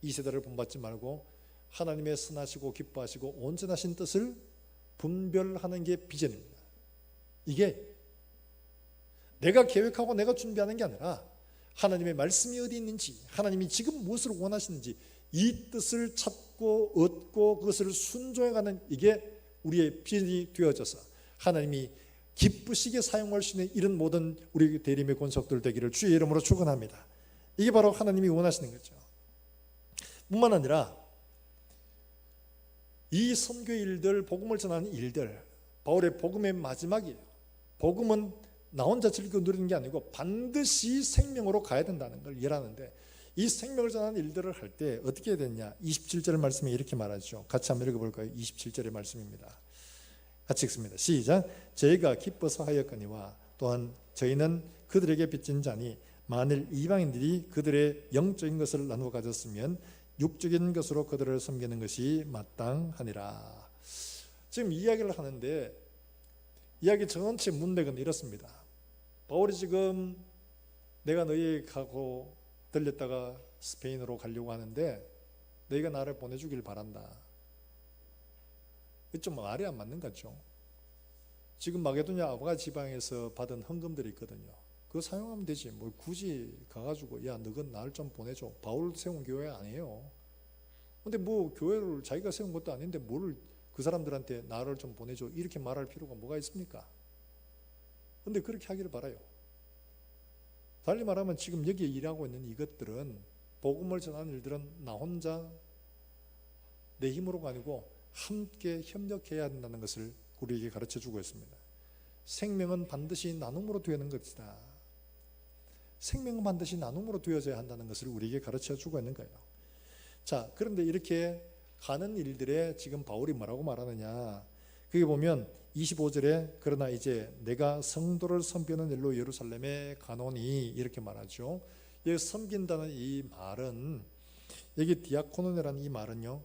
이 세대를 본받지 말고 하나님의 선하시고 기뻐하시고 온전하신 뜻을 분별하는 게 비전입니다. 이게 내가 계획하고 내가 준비하는 게 아니라 하나님의 말씀이 어디 있는지, 하나님이 지금 무엇을 원하시는지 이 뜻을 찾고 얻고 그것을 순종해가는, 이게 우리의 비전이 되어져서 하나님이 기쁘시게 사용할 수 있는 이런 모든 우리 대림의 권속들 되기를 주의 이름으로 축원합니다. 이게 바로 하나님이 원하시는 거죠. 뿐만 아니라 이 선교 일들, 복음을 전하는 일들, 바울의 복음의 마지막이에요. 복음은 나 혼자 즐기고 누리는 게 아니고 반드시 생명으로 가야 된다는 걸 이해하는데, 이 생명을 전하는 일들을 할 때 어떻게 해야 되냐? 27절의 말씀에 이렇게 말하죠. 같이 한번 읽어볼까요? 27절의 말씀입니다. 같이 읽습니다. 시작. 저희가 기뻐서 하였거니와 또한 저희는 그들에게 빚진 자니 만일 이방인들이 그들의 영적인 것을 나누어 가졌으면 육적인 것으로 그들을 섬기는 것이 마땅하니라. 지금 이야기를 하는데 이야기 전체 문맥은 이렇습니다. 바울이 지금 내가 너희 가고 들렸다가 스페인으로 가려고 하는데 너희가 나를 보내주길 바란다. 좀 말이 안 맞는 것 같죠. 지금 마게도냐 아부가 지방에서 받은 헌금들이 있거든요. 그거 사용하면 되지. 뭘 굳이 가가지고 야 너건 나를 좀 보내줘. 바울 세운 교회 아니에요. 근데 뭐 교회를 자기가 세운 것도 아닌데 뭘 그 사람들한테 나를 좀 보내줘 이렇게 말할 필요가 뭐가 있습니까? 근데 그렇게 하기를 바라요. 달리 말하면 지금 여기에 일하고 있는 이것들은, 복음을 전하는 일들은 나 혼자 내 힘으로가 아니고 함께 협력해야 된다는 것을 우리에게 가르쳐주고 있습니다. 생명은 반드시 나눔으로 되는 것이다. 생명은 반드시 나눔으로 되어져야 한다는 것을 우리에게 가르쳐주고 있는 거예요. 자, 그런데 이렇게 가는 일들에 지금 바울이 뭐라고 말하느냐, 그게 보면 25절에 그러나 이제 내가 성도를 섬기는 일로 예루살렘에 가노니 이렇게 말하죠. 여기 섬긴다는 이 말은, 여기 디아코노네라는 이 말은요,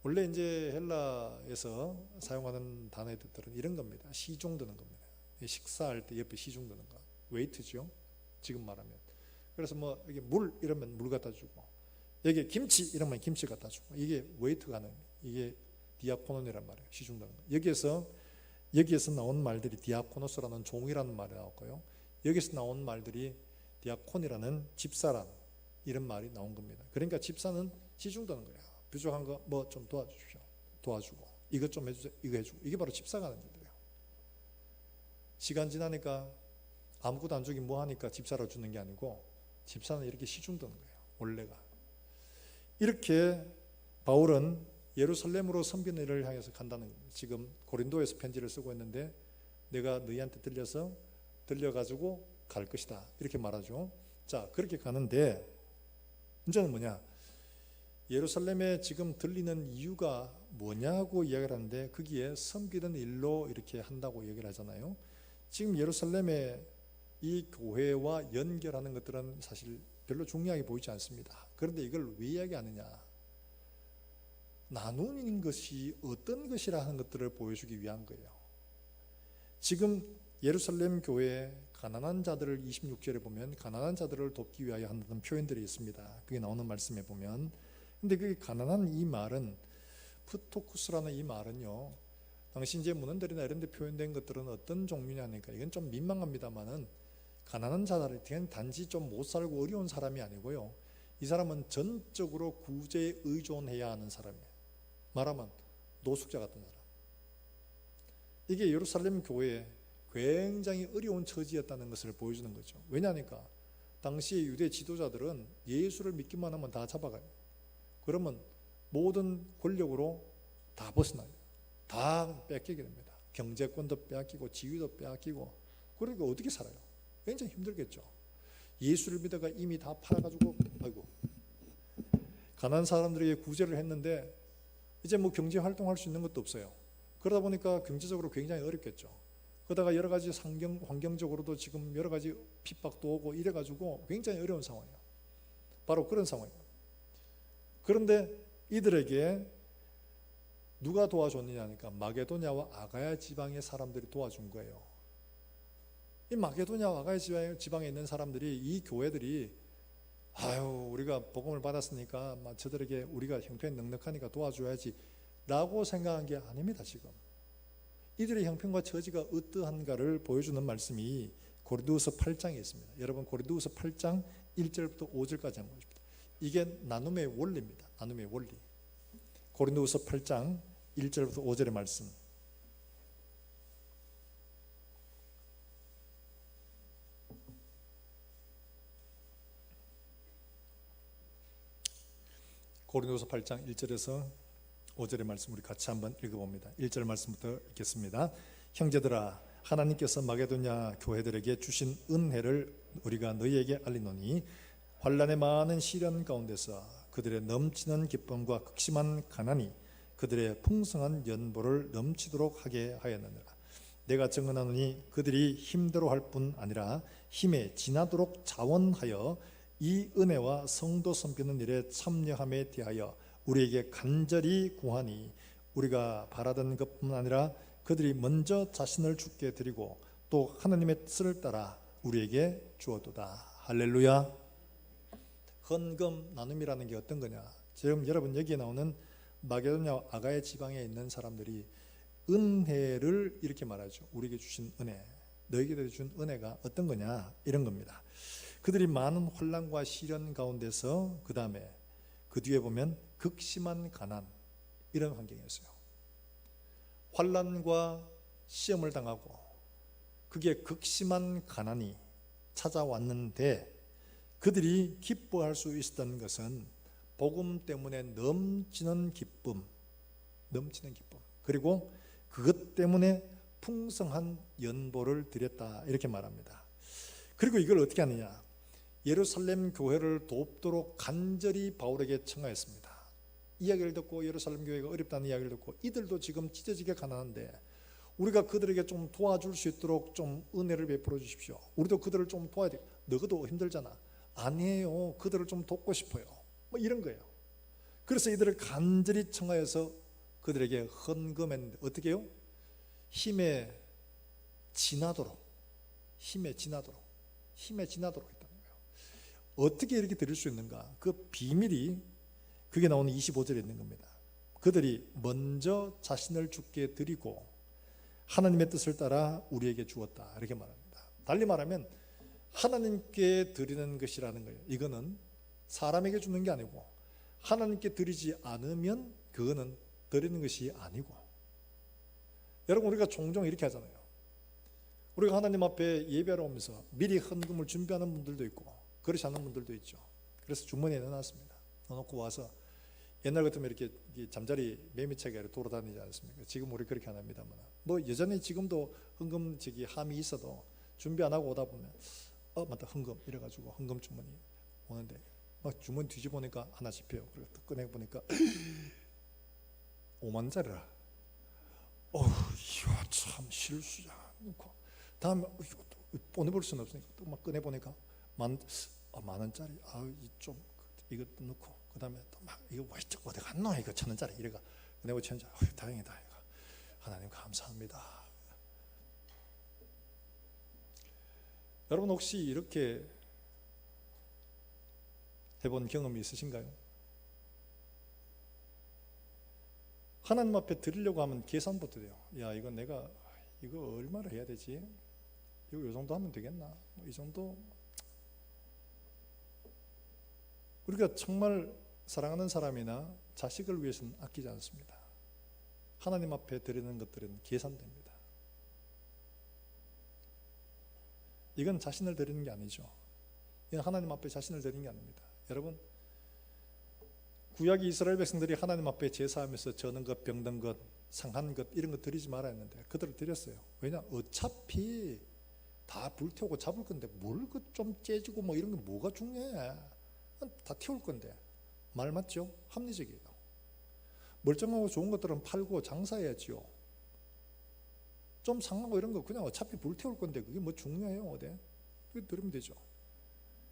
원래 이제 헬라에서 사용하는 단어들은 이런 겁니다. 시중 드는 겁니다. 식사할 때 옆에 시중 드는 거, 웨이트죠. 지금 말하면. 그래서 뭐 이게 물 이러면 물 갖다 주고, 여기 김치 이러면 김치 갖다 주고, 이게 웨이트가 하는, 이게 디아코노네란 말이에요. 시중 드는 거. 여기에서 나온 말들이 디아코노스라는 종이라는 말이 나왔고요. 여기서 나온 말들이 디아콘이라는 집사란 이런 말이 나온 겁니다. 그러니까 집사는 시중 드는 거예요. 부족한 거 뭐 좀 도와주십시오. 도와주고 이것 좀 해주세요. 이거 해주고. 이게 바로 집사가 하는 일이에요. 시간 지나니까 아무것도 안 주긴 뭐 하니까 집사로 주는 게 아니고, 집사는 이렇게 시중 드는 거예요. 원래가. 이렇게 바울은 예루살렘으로 섬기는 일을 향해서 간다는 겁니다. 지금 고린도에서 편지를 쓰고 있는데 내가 너희한테 들려가지고 갈 것이다 이렇게 말하죠. 자, 그렇게 가는데 문제는 뭐냐, 예루살렘에 지금 들리는 이유가 뭐냐고 이야기를 하는데, 거기에 섬기는 일로 이렇게 한다고 얘기를 하잖아요. 지금 예루살렘에 이 교회와 연결하는 것들은 사실 별로 중요하게 보이지 않습니다. 그런데 이걸 왜 이야기하느냐, 나누는 것이 어떤 것이라 하는 것들을 보여주기 위한 거예요. 지금 예루살렘 교회에 가난한 자들을 26절에 보면 가난한 자들을 돕기 위하여 한다는 표현들이 있습니다. 그게 나오는 말씀에 보면, 근데 그 가난한 이 말은 프토쿠스라는 이 말은요, 당시 이제 문헌들이나 이런 데 표현된 것들은 어떤 종류냐니까 이건 좀 민망합니다만은, 가난한 자들이 그냥 단지 좀 못 살고 어려운 사람이 아니고요, 이 사람은 전적으로 구제에 의존해야 하는 사람이에요. 말하면 노숙자 같은 사람. 이게 예루살렘 교회에 굉장히 어려운 처지였다는 것을 보여주는 거죠. 왜냐하니까 당시 유대 지도자들은 예수를 믿기만 하면 다 잡아가요. 그러면 모든 권력으로 다 벗어나요. 다 뺏기게 됩니다. 경제권도 빼앗기고 지위도 빼앗기고. 그러니까 어떻게 살아요? 굉장히 힘들겠죠. 예수를 믿어가 이미 다 팔아가지고, 아이고, 가난한 사람들에게 구제를 했는데 이제 뭐 경제 활동할 수 있는 것도 없어요. 그러다 보니까 경제적으로 굉장히 어렵겠죠. 그러다가 여러 가지 환경적으로도 지금 여러 가지 핍박도 오고 이래가지고 굉장히 어려운 상황이에요. 바로 그런 상황이에요. 그런데 이들에게 누가 도와줬느냐 하니까 마게도냐와 아가야 지방의 사람들이 도와준 거예요. 이 마게도냐와 아가야 지방에 있는 사람들이, 이 교회들이 아유 우리가 복음을 받았으니까 저들에게 우리가 형편이 넉넉하니까 도와줘야지 라고 생각한 게 아닙니다. 지금 이들의 형편과 처지가 어떠한가를 보여주는 말씀이 고린도후서 8장에 있습니다. 여러분 고린도후서 8장 1절부터 5절까지 한번 보십시오. 이게 나눔의 원리입니다. 나눔의 원리. 고린도후서 8장 1절부터 5절의 말씀. 고린도후서 8장 1절에서 5절의 말씀 우리 같이 한번 읽어봅니다. 1절 말씀부터 읽겠습니다. 형제들아, 하나님께서 마게도냐 교회들에게 주신 은혜를 우리가 너희에게 알리노니 환난의 많은 시련 가운데서 그들의 넘치는 기쁨과 극심한 가난이 그들의 풍성한 연보를 넘치도록 하게 하였느니라. 내가 증언하노니 그들이 힘대로 할 뿐 아니라 힘에 지나도록 자원하여 이 은혜와 성도 섬기는 일에 참여함에 대하여 우리에게 간절히 구하니 우리가 바라던 것뿐 아니라 그들이 먼저 자신을 주께 드리고 또 하나님의 뜻을 따라 우리에게 주었도다. 할렐루야. 헌금 나눔이라는 게 어떤 거냐? 지금 여러분 여기에 나오는 마게도냐 아가야 지방에 있는 사람들이 은혜를 이렇게 말하죠. 우리에게 주신 은혜, 너에게 준 은혜가 어떤 거냐? 이런 겁니다. 그들이 많은 혼란과 시련 가운데서 그 다음에 그 뒤에 보면 극심한 가난, 이런 환경이었어요. 환난과 시험을 당하고 그게 극심한 가난이 찾아왔는데 그들이 기뻐할 수 있었던 것은 복음 때문에 넘치는 기쁨, 그리고 그것 때문에 풍성한 연보를 드렸다, 이렇게 말합니다. 그리고 이걸 어떻게 하느냐? 예루살렘 교회를 돕도록 간절히 바울에게 청하였습니다. 이야기를 듣고 예루살렘 교회가 어렵다는 이야기를 듣고 이들도 지금 찢어지게 가난한데 우리가 그들에게 좀 도와줄 수 있도록 좀 은혜를 베풀어 주십시오. 우리도 그들을 좀 도와야 돼. 너희도 힘들잖아. 아니에요. 그들을 좀 돕고 싶어요. 뭐 이런 거예요. 그래서 이들을 간절히 청하여서 그들에게 헌금했는데 어떻게 해요? 힘에 지나도록 했다는 거예요. 어떻게 이렇게 드릴 수 있는가? 그 비밀이 그게 나오는 25절에 있는 겁니다. 그들이 먼저 자신을 주께 드리고 하나님의 뜻을 따라 우리에게 주었다, 이렇게 말합니다. 달리 말하면 하나님께 드리는 것이라는 거예요. 이거는 사람에게 주는 게 아니고 하나님께 드리지 않으면 그거는 드리는 것이 아니고. 여러분 우리가 종종 이렇게 하잖아요. 우리가 하나님 앞에 예배하러 오면서 미리 헌금을 준비하는 분들도 있고 그렇지 않은 분들도 있죠. 그래서 주머니에 넣어놨습니다. 넣어놓고 와서 옛날 같으면 이렇게 잠자리 매미차게 돌아다니지 않습니까? 지금 우리 그렇게 안 합니다만 뭐 여전히 지금도 헌금 함이 있어도 준비 안 하고 오다 보면 맞다 헌금 이래가지고 헌금 주머니 오는데 막 주머니 뒤집어보니까 하나 씹혀요. 그래서 꺼내보니까 5만원짜리라. 이거 참 실수야. 다음에 보내볼 수는 없으니까 또 막 꺼내보니까 만원짜리. 좀 이것도 넣고 그 다음에 또 막 이거 어디 갔노? 이거 1,000원짜리 이래가 꺼내고 1,000원짜리. 다행이다. 이거. 하나님 감사합니다. 여러분 혹시 이렇게 해본 경험이 있으신가요? 하나님 앞에 드리려고 하면 계산부터 돼요. 야, 이거 내가 이거 얼마를 해야 되지? 이거 이 정도 하면 되겠나? 이 정도? 우리가 정말 사랑하는 사람이나 자식을 위해서는 아끼지 않습니다. 하나님 앞에 드리는 것들은 계산됩니다. 이건 자신을 드리는 게 아니죠. 이건 하나님 앞에 자신을 드리는 게 아닙니다. 여러분, 구약 이스라엘 백성들이 하나님 앞에 제사하면서 저는 것, 병든 것, 상한 것 이런 거 드리지 말아야 했는데 그들을 드렸어요. 왜냐? 어차피 다 불태우고 잡을 건데 뭘 그 좀 째지고 뭐 이런 게 뭐가 중요해? 다 태울 건데. 말 맞죠? 합리적이에요. 멀쩡하고 좋은 것들은 팔고 장사해야지요. 좀 상하고 이런 거 그냥 어차피 불태울 건데 그게 뭐 중요해요? 어디? 그게 들으면 되죠.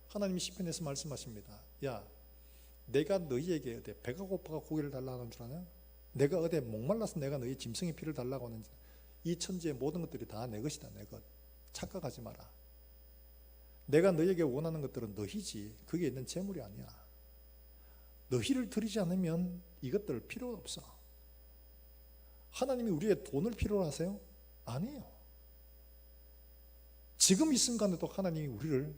하나님이 시편에서 말씀하십니다. 야, 내가 너희에게 어디 배가 고파가 고기를 달라고 하는 줄 아냐? 내가 어디 목말라서 내가 너희 짐승의 피를 달라고 하는지. 이 천지의 모든 것들이 다 내 것이다. 내 것. 착각하지 마라. 내가 너희에게 원하는 것들은 너희지 그게 있는 재물이 아니야. 너희를 드리지 않으면 이것들 필요 없어. 하나님이 우리의 돈을 필요로 하세요? 아니에요. 지금 이 순간에도 하나님이 우리를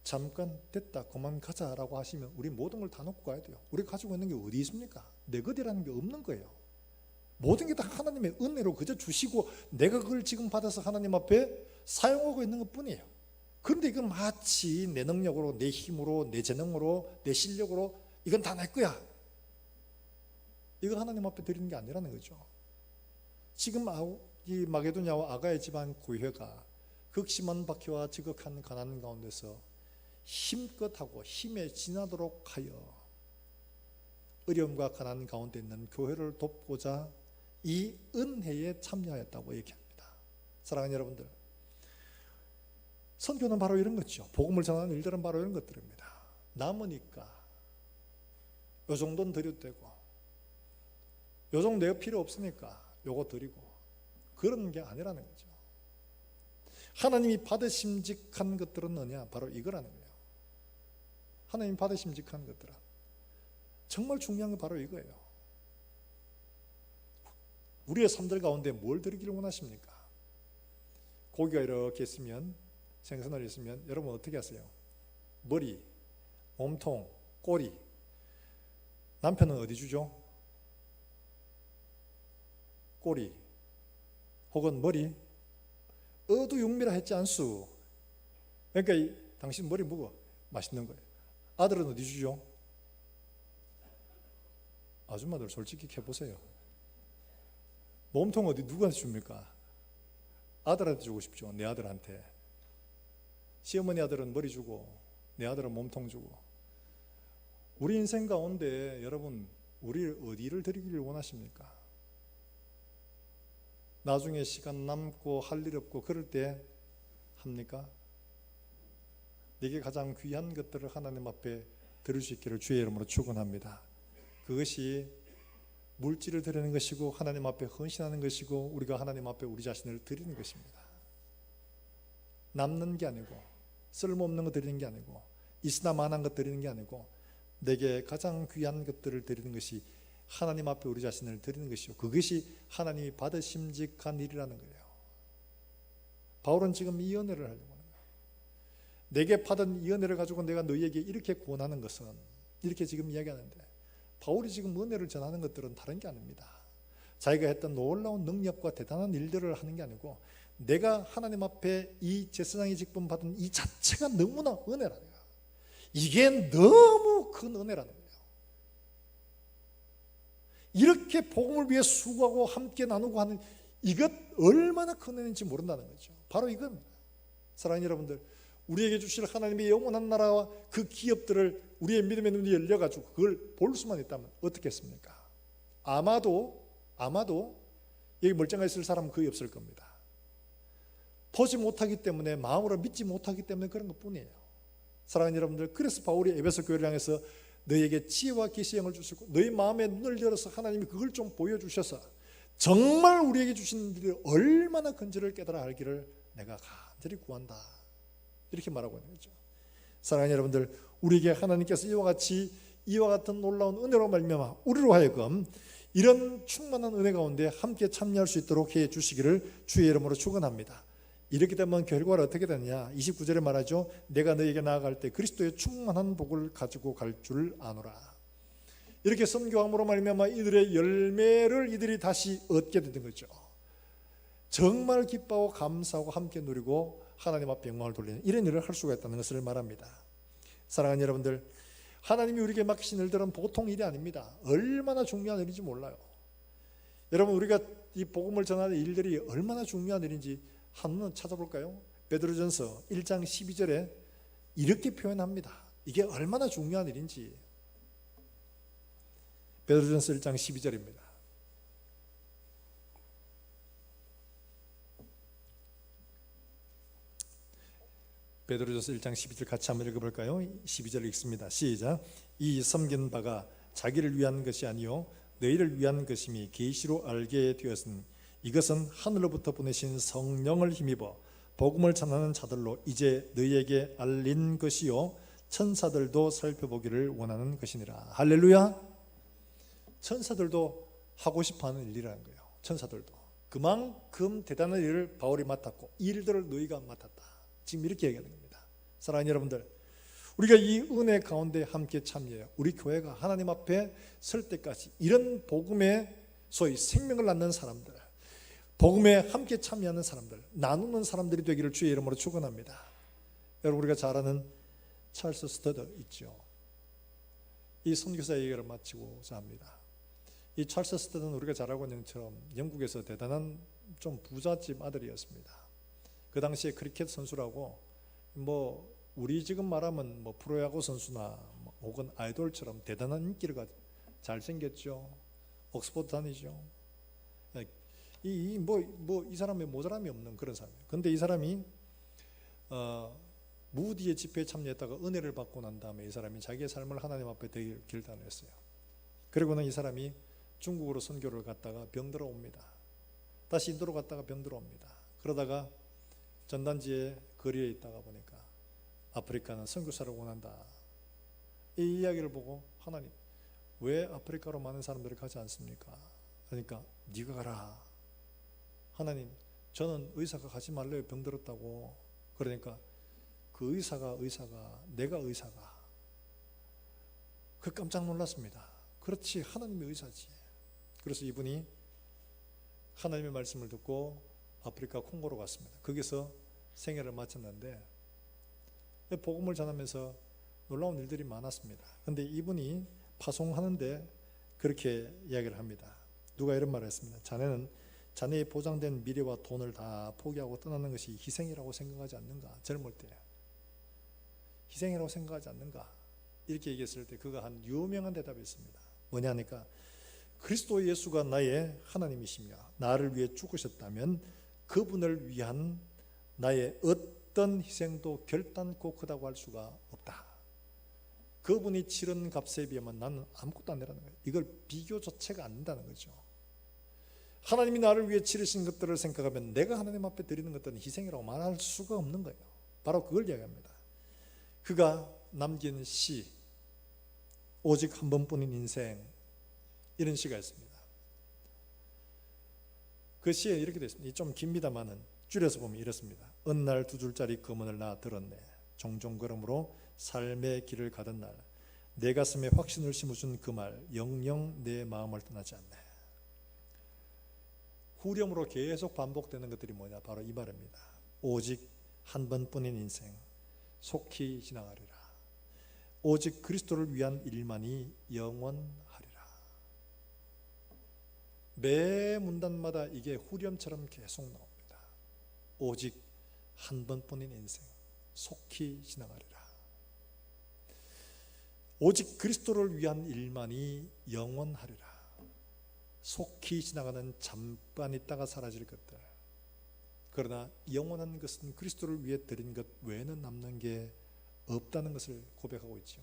잠깐 됐다 그만 가자라고 하시면 우리 모든 걸 다 놓고 가야 돼요. 우리가 가지고 있는 게 어디 있습니까? 내 것이라는 게 없는 거예요. 모든 게 다 하나님의 은혜로 그저 주시고 내가 그걸 지금 받아서 하나님 앞에 사용하고 있는 것 뿐이에요. 그런데 이건 마치 내 능력으로, 내 힘으로, 내 재능으로, 내 실력으로 이건 다 내 거야. 이거 하나님 앞에 드리는 게 아니라는 거죠. 지금 이 마게도냐와 아가야 집안 교회가 극심한 박해와 지극한 가난 가운데서 힘껏 하고 힘에 지나도록 하여 어려움과 가난 가운데 있는 교회를 돕고자 이 은혜에 참여하였다고 얘기합니다. 사랑하는 여러분들, 선교는 바로 이런 거죠. 복음을 전하는 일들은 바로 이런 것들입니다. 남으니까 요 정도는 드려도 되고 요 정도 내가 필요 없으니까 요거 드리고 그런 게 아니라는 거죠. 하나님이 받으심직한 것들은 뭐냐? 바로 이거라는 거예요. 하나님이 받으심직한 것들은 정말 중요한 게 바로 이거예요. 우리의 삶들 가운데 뭘 드리기를 원하십니까? 고기가 이렇게 있으면, 생선을 있으면 여러분 어떻게 하세요? 머리, 몸통, 꼬리. 남편은 어디 주죠? 꼬리 혹은 머리. 어두육미라 했지 않수. 그러니까 당신 머리 먹어. 맛있는 거예요. 아들은 어디 주죠? 아줌마들 솔직히 해보세요. 몸통 어디 누구한테 줍니까? 아들한테 주고 싶죠. 내 아들한테. 시어머니 아들은 머리 주고 내 아들은 몸통 주고. 우리 인생 가운데 여러분 우리 어디를 드리기를 원하십니까? 나중에 시간 남고 할 일 없고 그럴 때 합니까? 내게 가장 귀한 것들을 하나님 앞에 드릴 수 있기를 주의 이름으로 축원합니다. 그것이 물질을 드리는 것이고 하나님 앞에 헌신하는 것이고 우리가 하나님 앞에 우리 자신을 드리는 것입니다. 남는 게 아니고 쓸모없는 거 드리는 게 아니고 있으나 마나한 것 드리는 게 아니고 내게 가장 귀한 것들을 드리는 것이 하나님 앞에 우리 자신을 드리는 것이요 그것이 하나님이 받으심직한 일이라는 거예요. 바울은 지금 이 은혜를 하려고 하는 거예요. 내게 받은 이 은혜를 가지고 내가 너희에게 이렇게 권하는 것은 이렇게 지금 이야기하는데 바울이 지금 은혜를 전하는 것들은 다른 게 아닙니다. 자기가 했던 놀라운 능력과 대단한 일들을 하는 게 아니고 내가 하나님 앞에 이 제사장의 직분 받은 이 자체가 너무나 은혜라는 거예요. 이게 너무 큰 은혜라는 거예요. 이렇게 복음을 위해 수고하고 함께 나누고 하는 이것 얼마나 큰 은혜인지 모른다는 거죠. 바로 이겁니다. 사랑하는 여러분들, 우리에게 주실 하나님의 영원한 나라와 그 기업들을 우리의 믿음의 눈이 열려가지고 그걸 볼 수만 있다면 어떻겠습니까? 아마도 여기 멀쩡하게 있을 사람은 거의 없을 겁니다. 보지 못하기 때문에 마음으로 믿지 못하기 때문에 그런 것뿐이에요. 사랑하는 여러분들, 그래서 바울이 에베소 교회를 향해서 너희에게 지혜와 계시의 영을 주시고 너희 마음의 눈을 열어서 하나님이 그걸 좀 보여주셔서 정말 우리에게 주신 일이 얼마나 큰지를 깨달아 알기를 내가 간절히 구한다. 이렇게 말하고 있는 거죠. 사랑하는 여러분들, 우리에게 하나님께서 이와 같은 놀라운 은혜로 말미암아 우리로 하여금 이런 충만한 은혜 가운데 함께 참여할 수 있도록 해 주시기를 주의 이름으로 축원합니다. 이렇게 되면 결과가 어떻게 되느냐? 29절에 말하죠. 내가 너에게 나아갈 때 그리스도의 충만한 복을 가지고 갈 줄 아노라. 이렇게 선교함으로 말미암아 이들의 열매를 이들이 다시 얻게 되는 거죠. 정말 기뻐하고 감사하고 함께 누리고 하나님 앞에 영광을 돌리는 이런 일을 할 수가 있다는 것을 말합니다. 사랑하는 여러분들, 하나님이 우리에게 맡기신 일들은 보통 일이 아닙니다. 얼마나 중요한 일인지 몰라요. 여러분, 우리가 이 복음을 전하는 일들이 얼마나 중요한 일인지 한번 찾아볼까요? 베드로전서 1장 12절에 이렇게 표현합니다. 이게 얼마나 중요한 일인지. 베드로전서 1장 12절입니다. 베드로전서 1장 12절 같이 한번 읽어볼까요? 12절 읽습니다. 시작. 이 섬긴 바가 자기를 위한 것이 아니요 너희를 위한 것임이 계시로 알게 되었으니 이것은 하늘로부터 보내신 성령을 힘입어 복음을 전하는 자들로 이제 너희에게 알린 것이요 천사들도 살펴보기를 원하는 것이니라. 할렐루야. 천사들도 하고 싶어하는 일이라는 거예요. 천사들도 그만큼 대단한 일을 바울이 맡았고 이 일들을 너희가 맡았다. 지금 이렇게 얘기하는 겁니다. 사랑하는 여러분들, 우리가 이 은혜 가운데 함께 참여해요. 우리 교회가 하나님 앞에 설 때까지 이런 복음에 소위 생명을 낳는 사람들, 복음에 함께 참여하는 사람들, 나누는 사람들이 되기를 주의 이름으로 축원합니다. 여러분, 우리가 잘 아는 찰스 스터더 있죠. 이 선교사 얘기를 마치고자 합니다. 이 찰스 스터더는 우리가 잘 알고 있는 것처럼 영국에서 대단한 좀 부잣집 아들이었습니다. 그 당시에 크리켓 선수라고 우리 지금 말하면 프로야구 선수나 혹은 아이돌처럼 대단한 인기를 가지고 잘생겼죠. 옥스퍼드 다니죠. 이 사람의 모자람이 없는 그런 사람이에요. 근데 이 사람이 무디의 집회에 참여했다가 은혜를 받고 난 다음에 이 사람이 자기의 삶을 하나님 앞에 결단했어요. 그리고는 이 사람이 중국으로 선교를 갔다가 병들어 옵니다. 다시 인도로 갔다가 병들어 옵니다. 그러다가 전단지에 거리에 있다가 보니까 아프리카는 선교사를 원한다. 이 이야기를 보고 하나님, 왜 아프리카로 많은 사람들이 가지 않습니까? 그러니까 네가 가라. 하나님, 저는 의사가 가지 말래요. 병들었다고. 그러니까 그 의사가 내가 의사가. 그 깜짝 놀랐습니다. 그렇지, 하나님이 의사지. 그래서 이분이 하나님의 말씀을 듣고 아프리카 콩고로 갔습니다. 거기서 생애를 마쳤는데 복음을 전하면서 놀라운 일들이 많았습니다. 그런데 이분이 파송하는데 그렇게 이야기를 합니다. 누가 이런 말을 했습니다. 자네는 자네의 보장된 미래와 돈을 다 포기하고 떠나는 것이 희생이라고 생각하지 않는가? 젊을 때 희생이라고 생각하지 않는가? 이렇게 얘기했을 때 그가 한 유명한 대답이 있습니다. 뭐냐니까 그리스도 예수가 나의 하나님이시며 나를 위해 죽으셨다면 그분을 위한 나의 어떤 희생도 결단코 크다고 할 수가 없다. 그분이 치른 값에 비하면 나는 아무것도 안 되라는 거예요. 이걸 비교 자체가 안 된다는 거죠. 하나님이 나를 위해 치르신 것들을 생각하면 내가 하나님 앞에 드리는 것들은 희생이라고 말할 수가 없는 거예요. 바로 그걸 이야기합니다. 그가 남긴 시, 오직 한 번뿐인 인생, 이런 시가 있습니다. 그 시에 이렇게 되어 있습니다. 좀 깁니다만은 줄여서 보면 이렇습니다. 어느 날 2줄짜리 검은을 나 들었네. 종종 걸음으로 삶의 길을 가던 날 내 가슴에 확신을 심어준 그 말 영영 내 마음을 떠나지 않네. 후렴으로 계속 반복되는 것들이 뭐냐? 바로 이 말입니다. 오직 한 번뿐인 인생 속히 지나가리라. 오직 그리스도를 위한 일만이 영원하리라. 매 문단마다 이게 후렴처럼 계속 나옵니다. 오직 한 번뿐인 인생 속히 지나가리라. 오직 그리스도를 위한 일만이 영원하리라. 속히 지나가는 잠깐 있다가 사라질 것들, 그러나 영원한 것은 그리스도를 위해 드린 것 외에는 남는 게 없다는 것을 고백하고 있죠.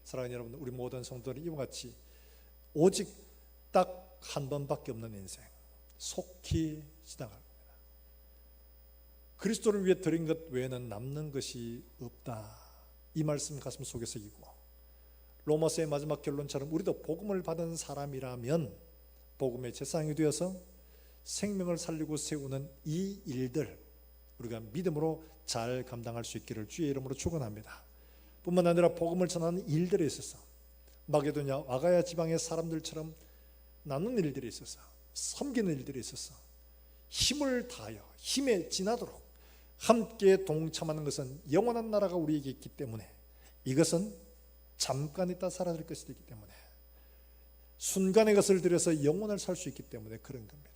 사랑하는 여러분, 우리 모든 성도들이 이와 같이 오직 딱 한 번밖에 없는 인생 속히 지나갈 겁니다. 그리스도를 위해 드린 것 외에는 남는 것이 없다. 이 말씀 가슴 속에 새기고, 로마서의 마지막 결론처럼 우리도 복음을 받은 사람이라면 복음의 제사장이 되어서 생명을 살리고 세우는 이 일들 우리가 믿음으로 잘 감당할 수 있기를 주의 이름으로 축원합니다. 뿐만 아니라 복음을 전하는 일들에 있어서 마게도냐 아가야 지방의 사람들처럼 나누는 일들이 있어서, 섬기는 일들이 있어서 힘을 다하여 힘에 지나도록 함께 동참하는 것은 영원한 나라가 우리에게 있기 때문에, 이것은 잠깐 있다 사라질 것이기 때문에, 순간의 것을 들여서 영원을 살 수 있기 때문에 그런 겁니다.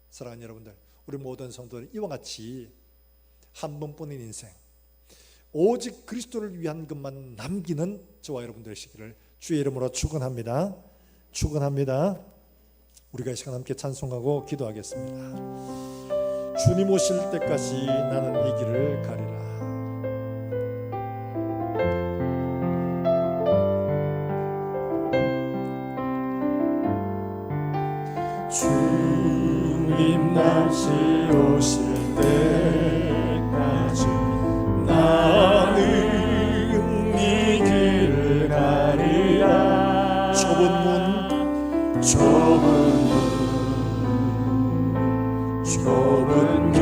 사랑하는 여러분들, 우리 모든 성도들은 이와 같이 한 번뿐인 인생, 오직 그리스도를 위한 것만 남기는 저와 여러분들 되시기를 주의 이름으로 축원합니다. 축원합니다. 우리가 이 시간 함께 찬송하고 기도하겠습니다. 주님 오실 때까지 나는 이 길을 가리라. 주님 다시 오실 때까지 나는 이 길을 가리라. 좁은 길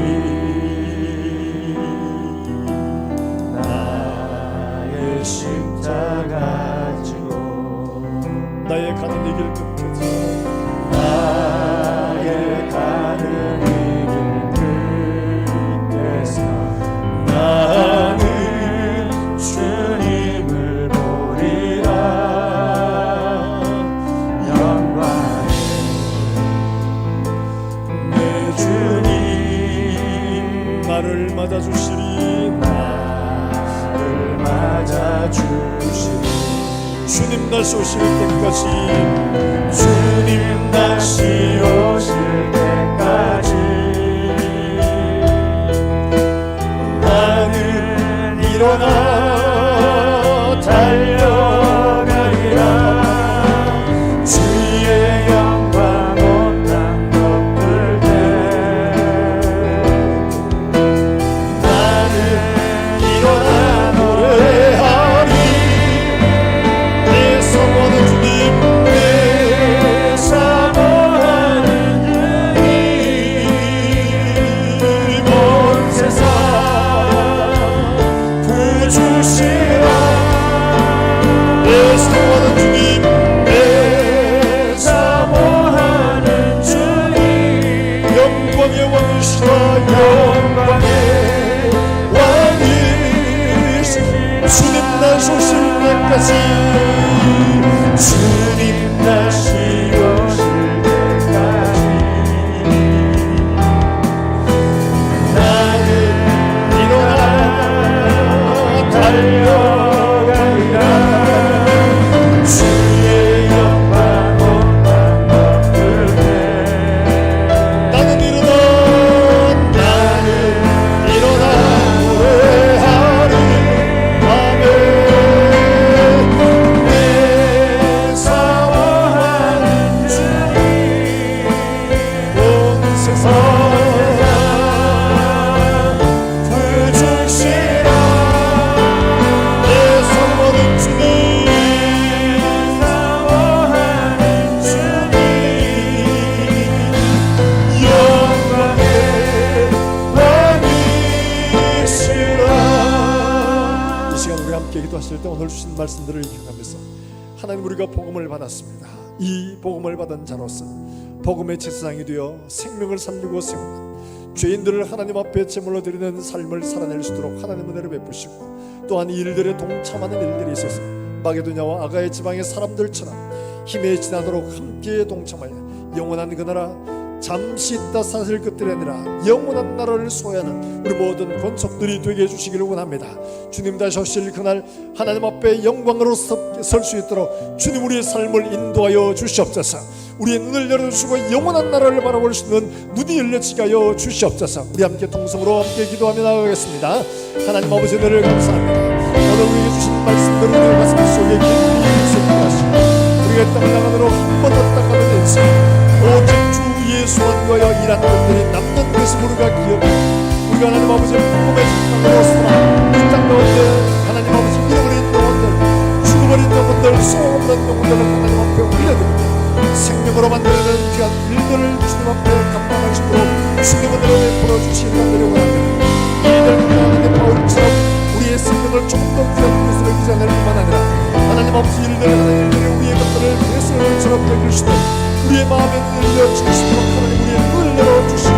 나의 십자가 지고 나의 가는 이 길 끝에서 나의 가는 이 길 끝에서 나는 주님을 보리라. 영광의 내 주님 나를 맞아주시리. 나를 맞아주시리. 주님 다시 오실 때까지, 주님 다시 오실 때까지 나는 일어나 달려가리라. 주의 영광 온 땅 덮을 때 나는 일어나 노래하리. 내 사모하는 주님, 내 사모하는 주님 온 세상 구주시라. 내 사모하는 주님, 내 사모하는 주님 영광의 왕이시라. 영광의 왕이시라. 주님 다시 오실 때까지, 주님 다시 오실 때까지 나는 일어나 달려가리라. 주의 영광 온 땅 덮을 때 나는 일어나 노래하리. 아멘. 내 사모하는 주님 온 세상 구주시라. 내 사모하는 주님, 사모하는 주님 영광의 왕이시라. 이 시간 우리 함께 기도하실 때 오늘 주신 말씀들을 기억하면서, 하나님 우리가 복음을 받았습니다. 이 복음을 받은 자로서 복음의 제사장이 되어 생명을 살리고 세우는, 죄인들을 하나님 앞에 제물로 드리는 삶을 살아낼 수 있도록 하나님 은혜를 베푸시고, 또한 이 일들에 동참하는 일들이 있어서 마게도냐와 아가야 지방의 사람들처럼 힘에 지나도록 함께 동참하여 영원한 그 나라, 잠시 있다 사실 것들이 아니라 영원한 나라를 소유하는 우리 모든 권속들이 되게 해주시기를 원합니다. 주님 다시 오실 그날 하나님 앞에 영광으로 설 수 있도록 주님 우리의 삶을 인도하여 주시옵소서. 우리의 눈을 열어주시고 영원한 나라를 바라볼 수 있는 눈이 열려지게 하여 주시옵소서. 우리 함께 통성으로 함께 기도하며 나아가겠습니다. 하나님 아버지 은혜를 감사합니다. 오늘 우리에게 주신 말씀들을 우리의 가슴 속에 깊이 새기하시고, 우리의 땅을 나가느라 한 번 왔다 가는 인생, 오직 주 예수만 위하여 일하는 것들이 남는 것을 우리가 기억하고, 우리가 하나님 아버지 복음의 땅으로 살아 이 땅 가운데 하나님 아버지 잃어버린 영혼들, 죽어버린 영혼들, 소원없는 영혼들을 하나님 앞에 올려드리고 생명으로 만들어내는 귀한 일들을 주님 앞에 감당할 수 있도록 주님의 은혜로 베풀어 주시기 원합니다. 이들 감당하는 바울처럼 우리의 생명을 조금 더 귀한 것으로 빚어낼 뿐만 아니라 하나님 아버지 일들을 하는 일들에 우리의 것들을 예수님처럼 여길 수 있는 우리의 마음에 늘려 주시도록 하나님 우리의 눈을 열어주시고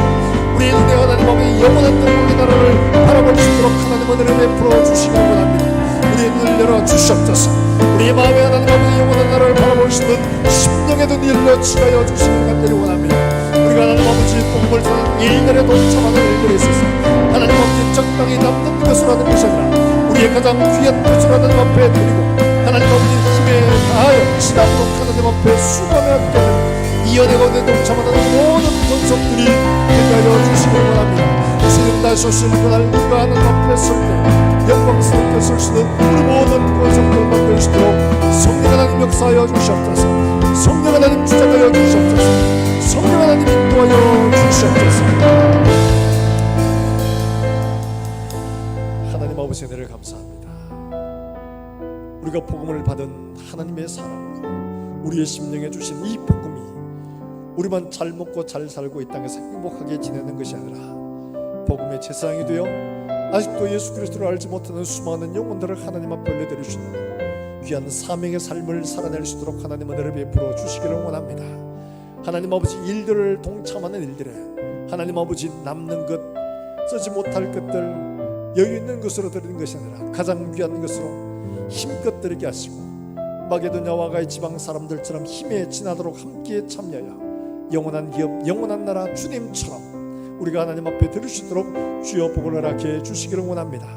우리의 눈에 하나님 아버지 영원한 영광의 나라를 바라볼 수 있도록 하나님 은혜를 베풀어 주시기 원합니다. 우리의 눈을 열어 주시옵소서. 우리의 마음에 하나님 아버지 영원한 나라를 바라볼 수 있는 심령의 눈을 열려 주하여 주시기를 간절히 원합니다. 우리가 하나님 아버지 복음을 사는 일들에 동참하는 일들에 있어서 하나님 아버지 적당히 남는 것으로 하는 것이 아니라 우리의 가장 귀한 것으로 하나님 앞에 드리고 하나님 아버지 힘에 다하여 지나도록 하나님 앞에 수고하며 함께하는 이 연애 가운데 동참하는 모든 권속들이 되게 하여 주시기 원합니다. 주님 다시 오시는 그날 우리가 하나님 앞에 설 때 영광스럽게 설 수 있는 우리 모든 권속들을 만들 수 있도록 성령 하나님 역사하여 주시옵소서. 성령 하나님 주장하여 주시옵소서. 성령 하나님 인도하여 주시옵소서. 하나님 아버지 은혜를 감사합니다. 우리가 복음을 받은 하나님의 사랑으로 우리의 심령에 주신 이 복음이 우리만 잘 먹고 잘 살고 이 땅에서 행복하게 지내는 것이 아니라 복음의 제사장이 되어 아직도 예수 그리스도를 알지 못하는 수많은 영혼들을 하나님 앞에 올려드리시는 귀한 사명의 삶을 살아낼 수 있도록 하나님 은혜를 베풀어 주시기를 원합니다. 하나님 아버지 일들을 동참하는 일들에 하나님 아버지 남는 것, 쓰지 못할 것들, 여유 있는 것으로 드리는 것이 아니라 가장 귀한 것으로 힘껏 드리게 하시고 마게도냐와 가의 지방 사람들처럼 힘에 지나도록 함께 참여하여 영원한 기업, 영원한 나라 주님처럼 우리가 하나님 앞에 드릴 수 있도록 주여 복을 허락해 주시기를 원합니다.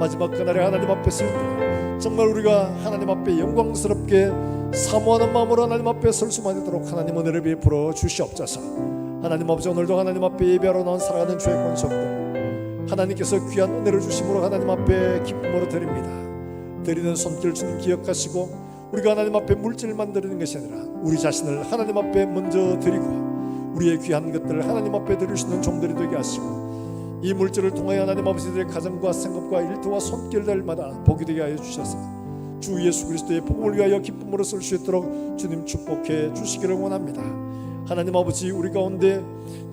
마지막 그날에 하나님 앞에 설 때 정말 우리가 하나님 앞에 영광스럽게 사모하는 마음으로 하나님 앞에 설 수만 있도록 하나님 은혜를 베풀어 주시옵소서. 하나님 아버지 오늘도 하나님 앞에 예배하러 나온 살아가는 주의 권속들 하나님께서 귀한 은혜를 주심으로 하나님 앞에 기쁨으로 드립니다. 드리는 손길 주님 기억하시고 우리가 하나님 앞에 물질만 드리는 것이 아니라 우리 자신을 하나님 앞에 먼저 드리고 우리의 귀한 것들을 하나님 앞에 드릴 수 있는 종들이 되게 하시고 이 물질을 통하여 하나님 아버지들의 가정과 생업과 일터와 손길들마다 복이 되게 하여 주셔서 주 예수 그리스도의 복음을 위하여 기쁨으로 쓸 수 있도록 주님 축복해 주시기를 원합니다. 하나님 아버지 우리 가운데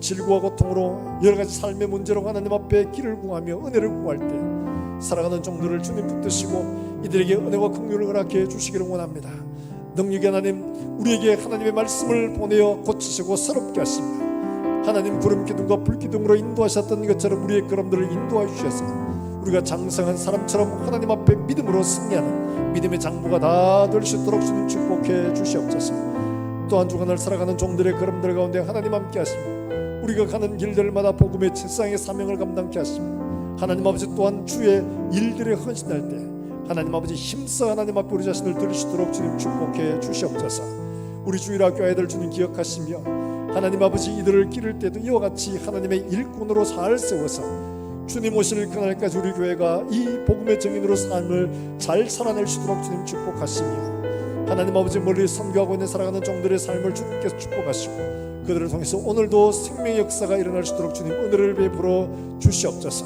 질고와 고통으로 여러가지 삶의 문제로 하나님 앞에 길을 구하며 은혜를 구할 때 살아가는 종들을 주님 붙드시고 이들에게 은혜와 긍휼을 허락해 주시기를 원합니다. 능력의 하나님 우리에게 하나님의 말씀을 보내어 고치시고 새롭게 하십니다. 하나님 구름 기둥과 불 기둥으로 인도하셨던 것처럼 우리의 걸음들을 인도하여 주셔서 우리가 장성한 사람처럼 하나님 앞에 믿음으로 승리하는 믿음의 장부가 다 될 수 있도록 주님 축복해 주시옵소서. 또 한 주간을 살아가는 종들의 걸음들 가운데 하나님 함께 하시고 우리가 가는 길들마다 복음의 제사장의 사명을 감당케 하시고 하나님 아버지 또한 주의 일들에 헌신할 때 하나님 아버지 힘써 하나님 앞에 우리 자신을 드릴 수 있도록 주님 축복해 주시옵소서. 우리 주일학교 아이들 주님 기억하시며 하나님 아버지 이들을 기를 때도 이와 같이 하나님의 일꾼으로 잘 세워서 주님 오실 그날까지 우리 교회가 이 복음의 증인으로 삶을 잘 살아낼 수 있도록 주님 축복하시며 하나님 아버지 멀리 선교하고 있는 살아가는 종들의 삶을 주님께서 축복하시고 그들을 통해서 오늘도 생명의 역사가 일어날 수 있도록 주님 은혜를 베풀어 주시옵소서.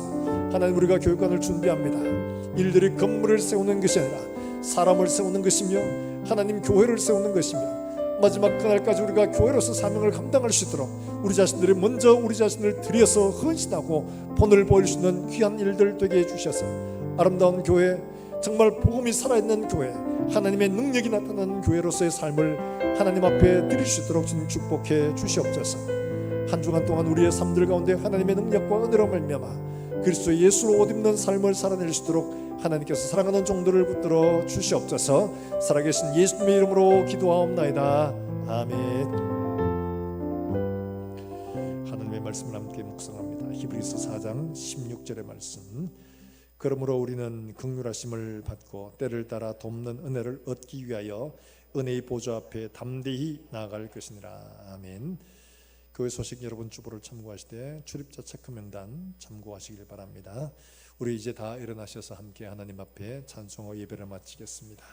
하나님 우리가 교육관을 준비합니다. 일들이 건물을 세우는 것이 아니라 사람을 세우는 것이며 하나님 교회를 세우는 것이며 마지막 그날까지 우리가 교회로서 사명을 감당할 수 있도록 우리 자신들이 먼저 우리 자신을 들여서 헌신하고 본을 보일 수 있는 귀한 일들 되게 해주셔서 아름다운 교회 정말 복음이 살아있는 교회 하나님의 능력이 나타나는 교회로서의 삶을 하나님 앞에 드릴 수 있도록 주님 축복해 주시옵소서. 한 주간 동안 우리의 삶들 가운데 하나님의 능력과 은혜로 말미암아 그리스도 예수로 옷 입는 삶을 살아낼 수 있도록 하나님께서 사랑하는 종들을 붙들어 주시옵소서. 살아계신 예수님의 이름으로 기도하옵나이다. 아멘. 하나님의 말씀을 함께 묵상합니다. 히브리서 4장 16절의 말씀. 그러므로 우리는 긍휼하심을 받고 때를 따라 돕는 은혜를 얻기 위하여 은혜의 보좌 앞에 담대히 나아갈 것이니라. 아멘. 교회 소식 여러분 주보를 참고하시되 출입자 체크 명단 참고하시길 바랍니다. 우리 이제 다 일어나셔서 함께 하나님 앞에 찬송과 예배를 마치겠습니다.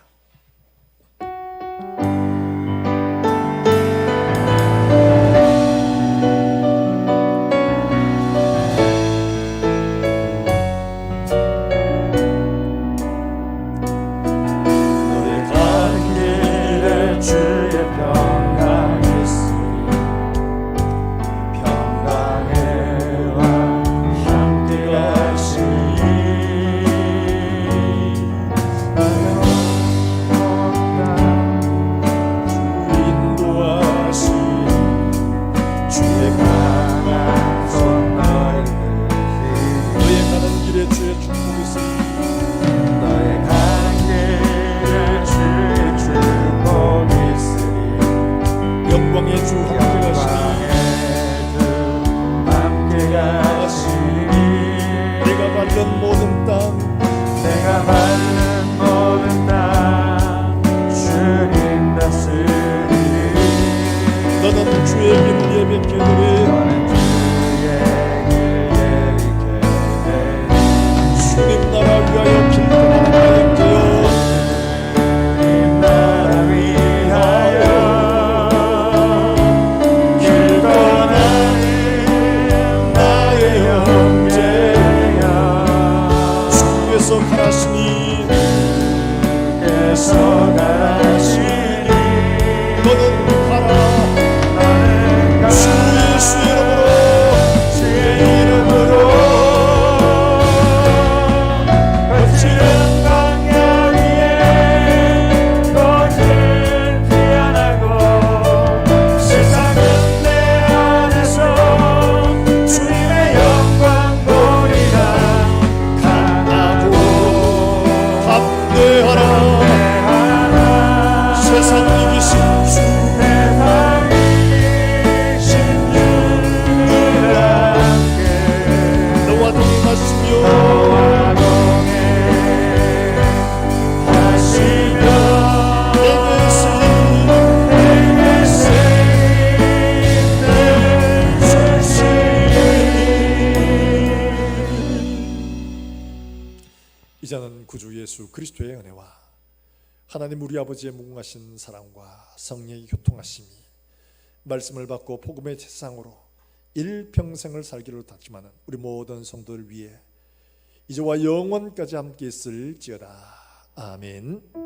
주께서 가시니 너는 가라 주 예수의 이름으로 거칠은 광야 위에 꽃을 피어나고 세상은 내 안에서 주님의 영광 보리라. 강하고 담대하라 세상 이기신 주 너와 동행하시며 이제는 구주 예수 그리스도의 은혜와 하나님 우리 아버지의 무궁하신 사랑과 성령의 교통하심이 말씀을 받고 복음의 세상으로 일평생을 살기를 다짐하는 우리 모든 성도를 위해 이제와 영원까지 함께 있을지어다. 아멘.